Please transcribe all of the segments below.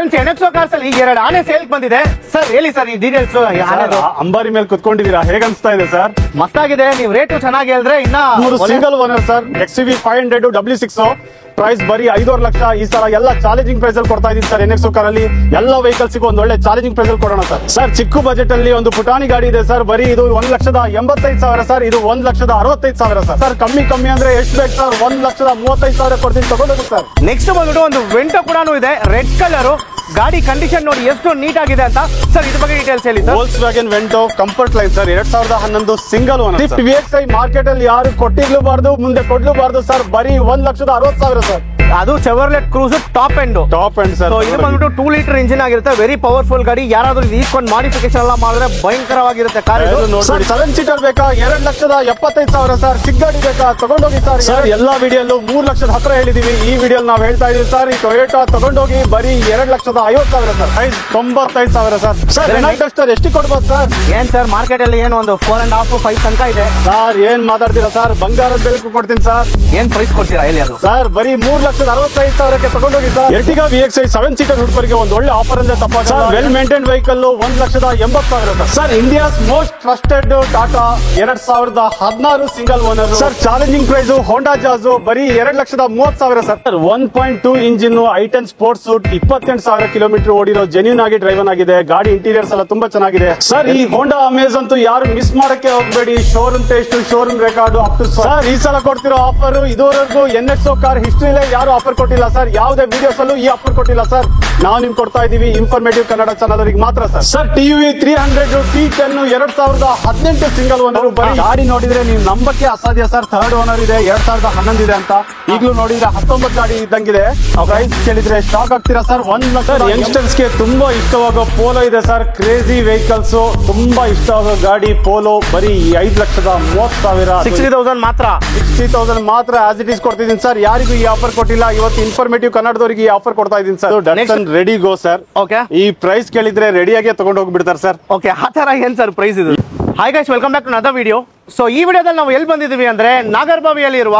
Friends NXO cars ಅಲ್ಲಿ ಎರಡು ಆನೆ ಸೇಲ್ ಬಂದಿದೆ ಸರ್. ಹೇಳಿ ಸರ್ ಈ ಡೀಟೇಲ್ಸ್. ಅಂಬಾರಿ ಮೇಲೆ ಕುತ್ಕೊಂಡಿದ್ದೀರಾ, ಹೇಗೆ ಅನ್ಸ್ತಾ ಇದೆ ಸರ್? ಮಸ್ತಾಗಿದೆ. ನೀವು ರೇಟು ಚೆನ್ನಾಗಿ ಹೇಳಿದ್ರೆ ಇನ್ನ single owner sir. XUV 500 W6 price ಬರೀ 5.5 ಲಕ್ಷ. ಈ ಸಲ ಎಲ್ಲ ಚಾಲೆಂಜಿಂಗ್ ಪ್ರೈಸ್ ಅಲ್ಲಿ ಕೊಡ್ತಾ ಇದೀನಿ ಸರ್. NXO ಕಾರ್ ಅಲ್ಲಿ ಎಲ್ಲ ವೆಹಿಕಲ್ಸ್ ಒಂದು ಒಳ್ಳೆ ಚಾಲೆಂಜಿಂಗ್ ಪ್ರೈಸ್ ಅಲ್ಲಿ ಕೊಡೋಣ ಸರ್. ಸರ್ ಚಿಕ್ಕ ಬಜೆಟ್ ಅಲ್ಲಿ ಒಂದು ಪುಟಾಣಿ ಗಾಡಿ ಇದೆ ಸರ್. ಬರೀ ಇದು 1,85,000 ಸರ್. ಇದು 1,65,000 ಸರ್. ಸರ್ ಕಮ್ಮಿ ಅಂದ್ರೆ ಎಷ್ಟು ಬೇಕು ಸರ್? 1,35,000 ಕೊಡ್ತೀನಿ, ತಗೊಂಡೋಗಿ ಸರ್. ನೆಕ್ಸ್ಟ್ ಬಂದ್ಬಿಟ್ಟು ಒಂದು ವೆಂಟೋ ಕೂಡ ಇದೆ, ರೆಡ್ ಕಲರ್. ಗಾಡಿ ಕಂಡೀಷನ್ ನೋಡಿ ಎಷ್ಟು ನೀಟ್ ಆಗಿದೆ ಅಂತ ಸರ್. ಇದ್ರ ಬಗ್ಗೆ ಡೀಟೇಲ್ಸ್ ಹೇಳಿ sir. Volkswagen Vento comfort line sir. 2011 single owner. Swift VXI market ಅಲ್ಲಿ ಯಾರು ಕೊಟ್ಟಿರ್ಲೂಬಾರ್ದು, ಮುಂದೆ ಕೊಡ್ಲೂಬಾರ್ದು ಸರ್. ಬರೀ 1,60,000 ಸರ್. ಅದು Chevrolet cruise top end sir. ಇದು ಬಂದ್ಬಿಟ್ಟು 2 ಲೀಟರ್ ಇಂಜಿನ್ ಆಗಿರುತ್ತೆ. ವೆರಿ ಪವರ್ಫುಲ್ ಗಾಡಿ. ಯಾರಾದ್ರೂ ಈಸ್ಕೊಂಡು ಮಾಡಿಫಿಕೇಶನ್ ಎಲ್ಲ ಮಾಡಿದ್ರೆ ಭಯಂಕರವಾಗಿರುತ್ತೆ ಕಾರ್. 7 ಸೀಟರ್ ಬೇಕಾ? 2,75,000 ಸರ್. ಚಿಕ್ಕ ಗಾಡಿ ಬೇಕಾ? ತಗೊಂಡೋಗಿ ಸರ್. ಎಲ್ಲಾ ವಿಡಿಯೋಲ್ಲೂ 3 ಲಕ್ಷದ ಹತ್ರ ಹೇಳಿದೀವಿ. ಈ ವಿಡಿಯೋ ನಾವು ಹೇಳ್ತಾ ಇದೀವಿ ಸರ್. ಈ ಟೊಯೋಟಾ ತಗೊಂಡೋಗಿ ಬರೀ 2,50,000 ಸರ್. 55,000 ಸರ್. ಸರ್ ಡಸ್ಟರ್ ಎಷ್ಟು ಕೊಡ್ಬೋದು ಸರ್? ಏನ್ ಸರ್ ಮಾರ್ಕೆಟ್ ಅಲ್ಲಿ ಏನು ಒಂದು 4.5 5 ತನಕ ಇದೆ ಸರ್. ಏನ್ ಮಾತಾಡ್ತೀರಾ ಸರ್? ಬಂಗಾರದ ಬೆಳಕು ಕೊಡ್ತೀನಿ ಸರ್. ಏನ್ ಪ್ರೈಸ್ ಕೊಡ್ತೀರಾ ಹೇಳಿ ಅದು? ಸರ್ ಬರೀ 3,65,000 ತಗೊಂಡೋಗಿ ಸರ್. Ertiga VXI 7 ಸೀಟರ್ ಹುಡುಗರಿಗೆ ಒಂದು ಒಳ್ಳೆ ಆಫರ್ ಅಂದ್ರೆ ತಪ್ಪಾಗಲ್ಲ. Well maintain vehicle 1,80,000 sir. India's most trusted Tata 2016 single owner sir. Challenging price Honda Jazz ಬರೀ 2,30,000 sir. 1.2 engine i10 sports suit 28,000 kilometre ಓಡಿರೋ ಜೆನ್ಯೂನ್ ಆಗಿ ಡ್ರೈವನ್ ಆಗಿದೆ. ಗಾಡಿ ಇಂಟೀರಿಯರ್ಸ್ ಎಲ್ಲ ತುಂಬಾ ಚೆನ್ನಾಗಿದೆ ಸರ್. ಈ ಹೋಂಡಾ ಅಮೇಜ್ ಅಂತೂ ಯಾರು ಮಿಸ್ ಮಾಡಕ್ಕೆ ಹೋಗಬೇಡಿ. Showroom test, showroom record up to sir. ಈ ಸಲ ಕೊಡ್ತಿರೋ ಆಫರ್ ಇದುವರೆಗೂ NXO ಕಾರ್ ಹಿಸ್ಟ್ರಿಲೇ ಯಾರು ಆಫರ್ ಕೊಟ್ಟಿಲ್ಲ ಸರ್. ಯಾವುದೇ ವಿಡಿಯೋಸ್ ಅಲ್ಲೂ ಈ ಆಫರ್ ಕೊಟ್ಟಿಲ್ಲ ಸರ್. ನಾವು ನಿಮ್ಗೆ ಕೊಡ್ತಾ ಇದೀವಿ ಇನ್ಫಾರ್ಮೇಟಿವ್ ಕನ್ನಡ ಚಾನಲ್ ಅವರಿಗೆ ಮಾತ್ರ sir. Sir TUV 300 T10 2018 single owner. ಬರೀ ಗಾಡಿ ನೋಡಿದ್ರೆ ನೀವು ನಂಬಕ್ಕೆ ಅಸಾಧ್ಯ ಸರ್. ಥರ್ಡ್ ಓನರ್ ಇದೆ, 2011 ಇದೆ ಅಂತ. ಈಗಲೂ ನೋಡಿದ್ರೆ 19 ಗಾಡಿ ಇದ್ದಂಗಿದೆ. ಪ್ರೈಸ್ ಕೇಳಿದ್ರೆ ಶಾಕ್ ಆಗ್ತೀರಾ ಸರ್. 1 ಲಕ್ಷ. ಯಂಗ್ಸ್ಟರ್ಸ್ ಗೆ ತುಂಬಾ ಇಷ್ಟವಾಗೋ ಪೋಲೋ ಇದೆ ಸರ್. ಕ್ರೇಜಿ ವೆಹಿಕಲ್ಸ್ ತುಂಬಾ ಇಷ್ಟವಾಗೋ ಗಾಡಿ ಪೋಲೋ ಬರೀ 5,30,000. 60,000 ಮಾತ್ರ. 60,000 ಮಾತ್ರ ಆಸ್ ಇಟ್ ಈಸ್ ಕೊಡ್ತಿದ್ದೀನಿ ಸರ್. ಯಾರಿಗೂ ಈ ಆಫರ್ ಕೊಟ್ಟಿಲ್ಲ. ಇವತ್ತು ಇನ್ಫಾರ್ಮೇಟಿವ್ ಕನ್ನಡದವರಿಗೆ ಈ ಆಫರ್ ಕೊಡ್ತಾ ಇದೀನಿ sir. Datsun redi go sir. Okay. ಈ ಪ್ರೈಸ್ ಕೇಳಿದ್ರೆ ರೆಡಿಯಾಗಿ ತಗೊಂಡು ಹೋಗ್ಬಿಡ್ತಾರೆ ಸರ್. ಓಕೆ, ಆ ತರ ಏನ್ ಸರ್ ಪ್ರೈಸ್ ಇದು? Hi guys, welcome back to another video. So ಈ ವಿಡಿಯೋದಲ್ಲಿ ನಾವು ಎಲ್ಲಿ ಬಂದಿದ್ವಿ ಅಂದ್ರೆ ನಾಗರಬಾವಿಯಲ್ಲಿ ಇರುವ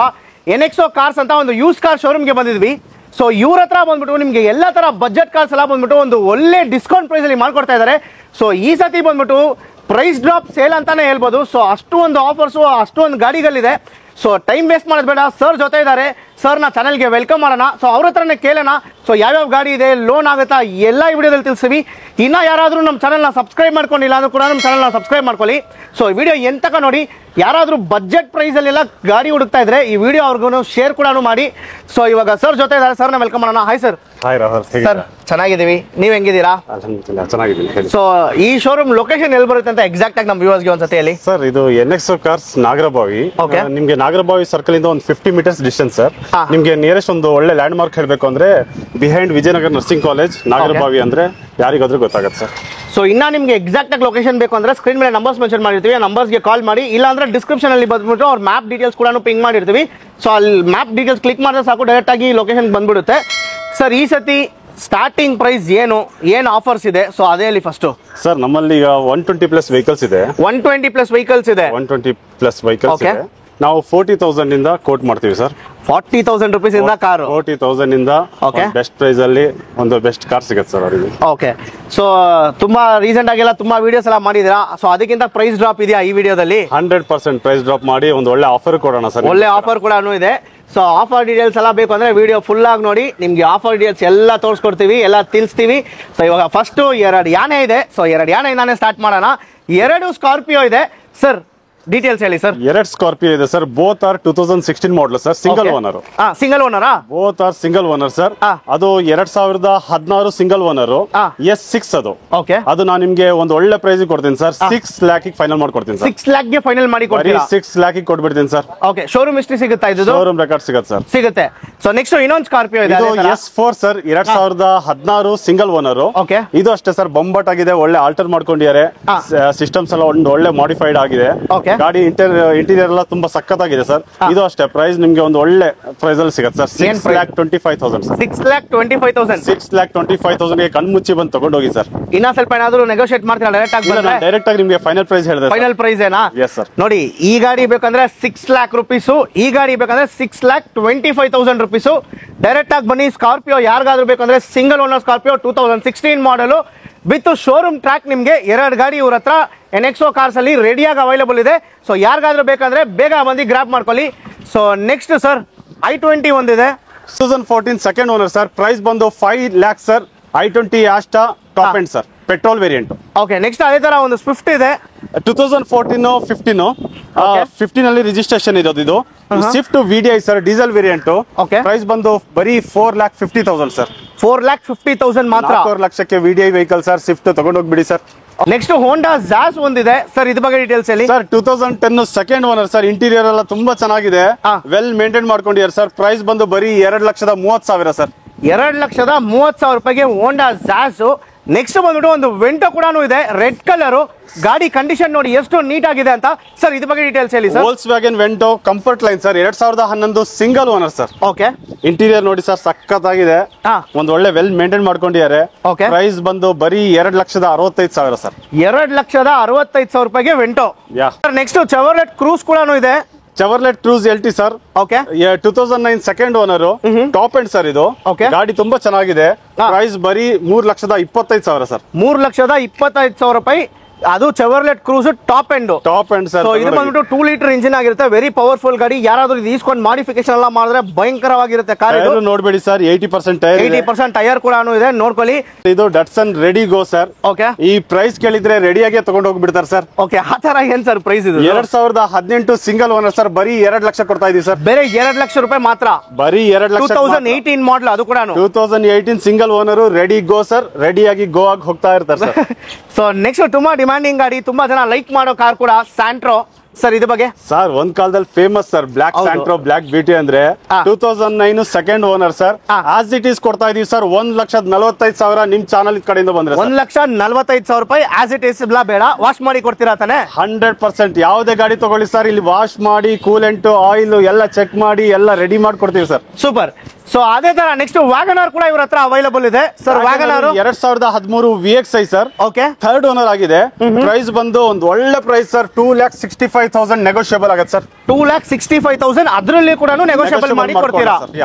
NXO ಕಾರ್ಸ್ ಅಂತ ಒಂದು ಯೂಸ್ ಕಾರ್ ಶೋರೂಮ್ಗೆ ಬಂದಿದ್ವಿ. ಸೊ ಇವ್ರ ಹತ್ರ ಬಂದ್ಬಿಟ್ಟು ನಿಮಗೆ ಎಲ್ಲ ತರ ಬಜೆಟ್ ಕಾರ್ಸ್ ಎಲ್ಲ ಬಂದ್ಬಿಟ್ಟು ಒಂದು ಒಳ್ಳೆ ಡಿಸ್ಕೌಂಟ್ ಪ್ರೈಸ್ ಅಲ್ಲಿ ಮಾಡ್ಕೊಡ್ತಾ ಇದ್ದಾರೆ. ಸೊ ಈ ಸತಿ ಬಂದ್ಬಿಟ್ಟು ಪ್ರೈಸ್ ಡ್ರಾಪ್ ಸೇಲ್ ಅಂತಾನೆ ಹೇಳ್ಬೋದು. ಸೊ ಅಷ್ಟು ಒಂದು ಆಫರ್ಸು, ಅಷ್ಟು ಒಂದು ಗಾಡಿಗಳಿದೆ. ಸೊ ಟೈಮ್ ವೇಸ್ಟ್ ಮಾಡೋದು ಬೇಡ. ಸರ್ ಜೊತೆ ಇದ್ದಾರೆ. ಸರ್ನ ಚಾನಲ್ಗೆ ವೆಲ್ಕಮ್ ಮಾಡೋಣ. ಸೊ ಅವ್ರ ಹತ್ರನೇ ಕೇಳೋಣ. ಸೊ ಯಾವ್ಯಾವ ಗಾಡಿ ಇದೆ, ಲೋನ್ ಆಗುತ್ತಾ, ಎಲ್ಲ ಈ ವಿಡಿಯೋದಲ್ಲಿ ತಿಳಿಸ್ತೀವಿ. ಇನ್ನ ಯಾರಾದರೂ ನಮ್ಮ ಚಾನಲ್ನ ಸಬ್ಸ್ಕ್ರೈಬ್ ಮಾಡ್ಕೊಂಡಿಲ್ಲ ಅಂದ್ರೂ ಕೂಡ ನಮ್ಮ ಚಾನಲ್ನ ಸಬ್ಸ್ಕ್ರೈಬ್ ಮಾಡ್ಕೊಳ್ಳಿ. ಸೊ ಈ ವಿಡಿಯೋ ಎಂತಕ ನೋಡಿ. ಯಾರಾದರೂ ಬಜೆಟ್ ಪ್ರೈಸಲ್ಲೆಲ್ಲ ಗಾಡಿ ಹುಡುಕ್ತಾ ಇದ್ರೆ ಈ ವಿಡಿಯೋ ಅವ್ರಿಗೂ ಶೇರ್ ಕೂಡ ಮಾಡಿ. ಸೊ ಇವಾಗ ಸರ್ ಜೊತೆ ಇದ್ದಾರೆ. ಸರ್ನ ವೆಲ್ಕಮ್ ಮಾಡೋಣ. Hi sir. Hi Rahul. Sir ಚೆನ್ನಾಗಿದ್ದೀವಿ, ನೀವ್ ಹೆಂಗಿದ್ದೀರಾ? ಚೆನ್ನಾಗಿದ್ದೀನಿ. ಸೊ ಈ ಶೋರೂಮ್ ಲೊಕೇಶನ್ ಎಲ್ಲಿ ಬರುತ್ತೆ ಅಂತ ಎಕ್ಸಾಕ್ಟ್ ಆಗಿ ನಮ್ಮ ವ್ಯೂವರ್ಸ್ಗೆ ಒಂದ್ಸತಿ ಹೇಳಿ ಸರ್. ಇದು NXO ಕಾರ್ಸ್ ನಾಗರಬಾವಿ. Okay. ನಿಮ್ಗೆ ನಾಗರಬಾವಿ ಸರ್ಕಲ್ ಇಂದ ಒಂದು 50 ಮೀಟರ್ಸ್ ಡಿಸ್ಟೆನ್ಸ್ ಸರ್. ನಿಮ್ಗೆ ನಿಯರೆಸ್ಟ್ ಒಂದು ಒಳ್ಳೆ ಲ್ಯಾಂಡ್ ಮಾರ್ಕ್ ಹೇಳ್ಬೇಕು ಅಂದ್ರೆ behind Vijayanagara nursing college Nagarbhavi ಅಂದ್ರೆ ಯಾರಿಗಾದ್ರೂ ಗೊತ್ತಾಗತ್ತೆ ಸರ್. ಸೊ ಇನ್ನ ನಿಮ್ಗೆ ಎಕ್ಸಾಕ್ಟ್ ಆಗಿ ಲೊಕೇಶನ್ ಬೇಕು ಅಂದ್ರೆ ಸ್ಕ್ರೀನ್ ಮೇಲೆ ನಂಬರ್ಸ್ ಮೆನ್ಷನ್ ಮಾಡಿರ್ತೀವಿ. ಆ ನಂಬರ್ಸ್ಗೆ ಕಾಲ್ ಮಾಡಿ. ಇಲ್ಲ ಅಂದ್ರೆ ಡಿಸ್ಕ್ರಿಪ್ಷನ್ ಅಲ್ಲಿ ಬಂದ್ಬಿಟ್ಟು ಅವ್ರ ಮ್ಯಾಪ್ ಡೀಟೇಲ್ಸ್ ಕೂಡ ಪಿಂಗ್ ಮಾಡಿರ್ತೀವಿ. ಸೊ ಅಲ್ಲಿ ಮ್ಯಾಪ್ ಡೀಟೇಲ್ಸ್ ಕ್ಲಿಕ್ ಮಾಡಿದ್ರೆ ಸಾಕು, ಡೈರೆಕ್ಟ್ ಆಗಿ ಲೊಕೇಶನ್ ಬಂದ್ಬಿಡುತ್ತೆ. ಸರ್ ಈ ಸತಿ ಸ್ಟಾರ್ಟಿಂಗ್ ಪ್ರೈಸ್ ಏನು ಆಫರ್ಸ್ ಇದೆ? ಸೊ ಅದೇ ಅಲ್ಲಿ ಫಸ್ಟ್ ಸರ್ ನಮ್ಮಲ್ಲಿ ಈಗ 120+ ವೆಹಿಕಲ್ಸ್ ಇದೆ. 120+ ವೆಹಿಕಲ್ಸ್ ಇದೆ. 120+ ವೆಹಿಕಲ್ಸ್ ಇದೆ. ನಾವು 40,000 ಇಂದ ಕೋಟ್ ಮಾಡ್ತೀವಿ ಸರ್. 40,000 rupees ಇಂದ ಕಾರು. 40,000 ಇಂದ ಬೆಸ್ಟ್ ಪ್ರೈಸ್ ಅಲ್ಲಿ ಒಂದು ಬೆಸ್ಟ್ ಕಾರ್ ಸಿಗುತ್ತೆ ಸರ್ ಅವರಿಗೆ. ಓಕೆ. ಸೊ ತುಂಬಾ ರೀಸೆಂಟ್ ಆಗೆಲ್ಲ ತುಂಬಾ ವಿಡಿಯೋಸ್ ಎಲ್ಲ ಮಾಡಿದಿರಾ. ಸೊ ಅದಕ್ಕಿಂತ ಪ್ರೈಸ್ ಡ್ರಾಪ್ ಇದೆಯಾ ಈ ವಿಡಿಯೋದಲ್ಲಿ? 100% ಪ್ರೈಸ್ ಡ್ರಾಪ್ ಮಾಡಿ ಒಂದು ಒಳ್ಳೆ ಆಫರ್ ಕೊಡೋಣ ಸರ್. ಒಳ್ಳೆ ಆಫರ್ ಕೂಡ ಇದೆ. ಸೊ ಆಫರ್ ಡೀಟೇಲ್ಸ್ ಎಲ್ಲ ಬೇಕು ಅಂದ್ರೆ ವಿಡಿಯೋ ಫುಲ್ ಆಗಿ ನೋಡಿ. ನಿಮ್ಗೆ ಆಫರ್ ಡೀಟೇಲ್ಸ್ ಎಲ್ಲ ತೋರಿಸ್ಕೊಡ್ತೀವಿ, ಎಲ್ಲ ತಿಳಿಸ್ತೀವಿ. ಸೊ ಇವಾಗ ಫಸ್ಟ್ 2 ಯಾನೆ ಇದೆ. ಸೊ 2 ಯಾನೆಯಿಂದಾನೆ ಸ್ಟಾರ್ಟ್ ಮಾಡೋಣ. 2 ಸ್ಕಾರ್ಪಿಯೋ ಇದೆ ಸರ್. ಡೀಟೇಲ್ಸ್ ಹೇಳಿ ಸರ್. 2 ಸ್ಕಾರ್ಪಿಯೋ ಇದೆ sir. Both are 2016 model sir. Single owner. Single ಓನರಾ? Both are single owner sir. ಅದು 2016 ಸಿಂಗಲ್ ಓನರ್. S6 ಅದು. ಓಕೆ. ಅದು ನಾನು ನಿಮ್ಗೆ ಒಂದು ಒಳ್ಳೆ ಪ್ರೈಸ್ ಕೊಡ್ತೀನಿ ಸರ್. 6 lakhಗೆ ಫೈನಲ್ ಮಾಡ್ಕೊಡ್ತೀನಿ ಸರ್. 6 lakh ಗೆ ಫೈನಲ್ ಮಾಡಿ ಕೊಡ್ತೀರಾ? 6 lakhಗೆ ಕೊಟ್ಬಿಡ್ತೀನಿ ಸರ್. ಓಕೆ. ಶೋರೂಮ್ ಹಿಸ್ಟ್ರಿ ಸಿಗುತ್ತಾ ಇದು? ಶೋರೂಮ್ ರೆಕಾರ್ಡ್ ಸಿಗುತ್ತೆ ಸರ್. ಸಿಗುತ್ತೆ. ಸೊ ನೆಕ್ಸ್ಟ್ ಇನ್ನೊಂದು ಸ್ಕಾರ್ಪಿಯೋ ಇದೆ. ಇದು S4 sir. 2016 single owner. Okay. ಇದು ಅಷ್ಟೇ ಸರ್. ಬೊಂಬಟ್ ಆಗಿದೆ. ಒಳ್ಳೆ ಆಲ್ಟರ್ ಮಾಡ್ಕೊಂಡಿದ್ದಾರೆ. ಸಿಸ್ಟಮ್ಸ್ ಎಲ್ಲ ಒಂದು ಒಳ್ಳೆ ಮಾಡಿಫೈಡ್ ಆಗಿದೆ. ಓಕೆ. ಗಾಡಿ ಇಂಟೀರಿಯರ್ ಎಲ್ಲ ತುಂಬಾ ಸಖತ್ತಾಗಿದೆ ಸರ್. ಇದು ಅಷ್ಟೇ ಪ್ರೈಸ್ ನಿಮ್ಗೆ ಒಂದು ಒಳ್ಳೆ ಪ್ರೈಸ್ ಅಲ್ಲಿ ಸಿಗುತ್ತೆ ಸರ್. 6,25,000 ಸರ್. 6,25,000 6,25,000 ಕಣ್ಮುಚ್ಚಿ ಬಂದು ತಗೊಂಡೋಗಿ ಸರ್. ಇನ್ನ ಸ್ವಲ್ಪ ಏನಾದ್ರು ನೆಗೋಷಿಯೇಟ್ ಮಾಡ್ತೀರಾ ಡೈರೆಕ್ಟ್ ಆಗಿ? ಡೈರೆಕ್ಟ್ ಆಗಿ ನಿಮ್ಗೆ ಫೈನಲ್ ಪ್ರೈಸ್ ಹೇಳಿದೆ. ಫೈನಲ್ ಪ್ರೈಸ್ ಏನಾ? Yes sir. ನೋಡಿ, ಈ ಗಾಡಿ ಬೇಕಂದ್ರೆ 6 lakh rupees, ಈ ಗಾಡಿ ಬೇಕಂದ್ರೆ 6,25,000 rupees. ಡೈರೆಕ್ಟ್ ಆಗಿ ಬನ್ನಿ. ಸ್ಕಾರ್ಪಿಯೋ ಯಾರಿಗಾದ್ರೂ ಬೇಕಂದ್ರೆ ಸಿಂಗಲ್ ಓನರ್ ಸ್ಕಾರ್ಪಿಯೋ 2016 ಮಾಡಲು ವಿತ್ ಶೋರೂಮ್ ಟ್ರ್ಯಾಕ್ ನಿಮ್ಗೆ 2 ಗಾಡಿ ಇವ್ರ ಹತ್ರ NXO ಕಾರ್ಸ್ ಅಲ್ಲಿ ರೆಡಿಯಾಗಿ ಅವೈಲೇಬಲ್ ಇದೆ. ಸೊ ಯಾರಿಗಾದ್ರೂ ಬೇಕಂದ್ರೆ ಬೇಗ ಬಂದು ಗ್ರಾಪ್ ಮಾಡ್ಕೊಳ್ಳಿ. ಸೊ ನೆಕ್ಸ್ಟ್ ಸರ್, i20 ಒಂದಿದೆ 2014 ಸೆಕೆಂಡ್ ಓನರ್ ಸರ್. ಪ್ರೈಸ್ ಬಂದು 5 lakh sir. i20 Asta top end sir, petrol variant. Okay, next ಅದೇ ತರ ಒಂದು ಸ್ವಿಫ್ಟ್ ಇದೆ 2014 15 ಅಲ್ಲಿ ರಿಜಿಸ್ಟ್ರೇಷನ್ ಇರೋದು. ಇದು Swift VDI sir, diesel variant. Price ಬಂದು ಬರೀ 4,50,000 ಸರ್. 4,50,000 ಮಾತ್ರ. 4 ಲಕ್ಷಕ್ಕೆ VDI ವೆಹಿಕಲ್ ಸರ್. ಸ್ವಿಫ್ಟ್ ತಗೊಂಡೋಗ್ಬಿಡಿ ಸರ್. ನೆಕ್ಸ್ಟ್ ಹೋಂಡಾ ಜಾಸ್ ಒಂದಿದೆ ಸರ್, ಇದ್ರ ಬಗ್ಗೆ ಡೀಟೇಲ್ಸ್ ಹೇಳಿ sir. 2010 second owner sir. Interior ಎಲ್ಲ ತುಂಬಾ ಚೆನ್ನಾಗಿದೆ, ವೆಲ್ ಮೇಂಟೈನ್ ಮಾಡ್ಕೊಂಡಿದ್ದಾರೆ ಸರ್. ಪ್ರೈಸ್ ಬಂದು ಬರೀ 2,30,000 ಸರ್. 2,30,000 ರೂಪಾಯಿಗೆ ಹೋಂಡಾ ಜಾಸ್. ನೆಕ್ಸ್ಟ್ ಬಂದ್ಬಿಟ್ಟು ಒಂದು ವೆಂಟೋ ಕೂಡ ಇದೆ, ರೆಡ್ ಕಲರ್. ಗಾಡಿ ಕಂಡೀಷನ್ ನೋಡಿ ಎಷ್ಟು ನೀಟ್ ಆಗಿದೆ ಅಂತ. ಸರ್ ಇದ್ರ ಬಗ್ಗೆ ಡೀಟೇಲ್ಸ್ ಹೇಳಿ sir. Volkswagen Vento comfort line sir. 2011 single owner sir. Okay, interior ನೋಡಿ ಸರ್, ಸಖತ್ತಾಗಿದೆ. ಒಂದು ಒಳ್ಳೆ ವೆಲ್ ಮೇಂಟೈನ್ ಮಾಡ್ಕೊಂಡಿದ್ದಾರೆ. ಪ್ರೈಸ್ ಬಂದು ಬರೀ 2,65,000 ಸರ್. 2,65,000 ರೂಪಾಯಿಗೆ ವೆಂಟೋ. ನೆಕ್ಸ್ಟ್ ಚೆವರ್ಲೆಟ್ ಕ್ರೂಸ್ ಕೂಡ ಇದೆ. Chevrolet cruise LT sir. Okay, 2009 second owner, top end sir. ಇದು ಗಾಡಿ ತುಂಬಾ ಚೆನ್ನಾಗಿದೆ. ಪ್ರೈಸ್ ಬರೀ 3,25,000 ಸರ್. 3,25,000 ರೂಪಾಯಿ. ಅದು Chevrolet cruise top end sir. ಇದು ಬಂದ್ಬಿಟ್ಟು 2 ಲೀಟರ್ ಇಂಜಿನ್ ಆಗಿರುತ್ತೆ, ವೆರಿ ಪವರ್ಫುಲ್ ಗಾಡಿ. ಯಾರಾದ್ರೂ ಇದು ಈಸ್ಕೊಂಡು ಮಾಡಿಫಿಕೇಶನ್ ಎಲ್ಲ ಮಾಡಿದ್ರೆ ಭಯಂಕರವಾಗಿರುತ್ತೆ ಕಾರ್. ನೋಡ್ಬೇಡಿ ಸರ್, 80% ಟೈರ್ ಕೂಡ ಇದೆ, ನೋಡ್ಕೊಳ್ಳಿ. ಇದು Datsun redi go sir. Okay, ಈ ಪ್ರೈಸ್ ಕೇಳಿದ್ರೆ ರೆಡಿಯಾಗಿ ತಗೊಂಡು ಹೋಗ್ಬಿಡ್ತಾರೆ ಸರ್. ಓಕೆ, ಆ ತರ ಏನ್ ಸರ್ ಪ್ರೈಸ್ ಇದು? 2018 ಸಿಂಗಲ್ ಓನರ್ ಸರ್. ಬರೀ 2 ಲಕ್ಷ ಕೊಡ್ತಾ ಇದೀವಿ ಸರ್. ಬೇರೆ 2 ಲಕ್ಷ ರೂಪಾಯಿ ಮಾತ್ರ. ಬರೀ 2 ಲಕ್ಷ. 2018 ಮಾಡಲ್, ಅದು ಕೂಡ 2018 single owner. Ready go sir. ರೆಡಿಯಾಗಿ ಗೋ ಆಗಿ ಹೋಗ್ತಾ ಇರ್ತಾರೆ ಸರ್. ಸೊ ನೆಕ್ಸ್ಟ್ ತುಂಬಾ ಡಿಮ್ಯಾಂಡಿಂಗ್ ಗಾಡಿ, ತುಂಬಾ ಜನ ಲೈಕ್ ಮಾಡೋ ಕಾರ್ ಕೂಡ ಸ್ಯಾಂಟ್ರೋ ಸರ್. ಇದ್ರ ಬಗ್ಗೆ ಸರ್, ಒಂದ್ ಕಾಲದಲ್ಲಿ famous sir black Santro, black beauty ಅಂದ್ರೆ. 2009 second owner sir. As it is ಕೊಡ್ತಾ ಇದೀವಿ ಸರ್. 1,45,000 ನಿಮ್ ಚಾನಲ್ ಕಡೆಯಿಂದ ಬಂದ್ರೆ 1,45,000 ರೂಪಾಯಿ ಆಸ್ ಇಟ್ ಈಸ್. ಬೇಡ, ವಾಶ್ ಮಾಡಿ ಕೊಡ್ತೀರಾ ತಾನೆ? 100%. ಯಾವುದೇ ಗಾಡಿ ತಗೊಳ್ಳಿ ಸರ್, ಇಲ್ಲಿ ವಾಶ್ ಮಾಡಿ ಕೂಲೆಂಟ್ ಆಯಿಲ್ ಎಲ್ಲ ಚೆಕ್ ಮಾಡಿ ಎಲ್ಲ ರೆಡಿ ಮಾಡಿ ಕೊಡ್ತೀವಿ ಸರ್. ಸೂಪರ್. ಸೊ ಅದೇ ತರ ನೆಕ್ಸ್ಟ್ ವ್ಯಾಗನಾರ್ ಕೂಡ ಇವ್ರ ಹತ್ರ ಅವೈಲಬಲ್ ಇದೆ sir. Wagon R 2013 VXI sir. Okay, third owner ಆಗಿದೆ. ಪ್ರೈಸ್ ಬಂದು ಒಂದು ಒಳ್ಳೆ ಪ್ರೈಸ್ ಸರ್. 2,65,000 ನೆಗೋಷಿಯಬಲ್ ಆಗುತ್ತೆ ಸರ್. 2,65,000 ಅದರಲ್ಲಿ ಕೂಡ ನೆಗೋಷಿಯಬಲ್ ಮಾಡಿ ಕೊಡ್ತೀರಾ?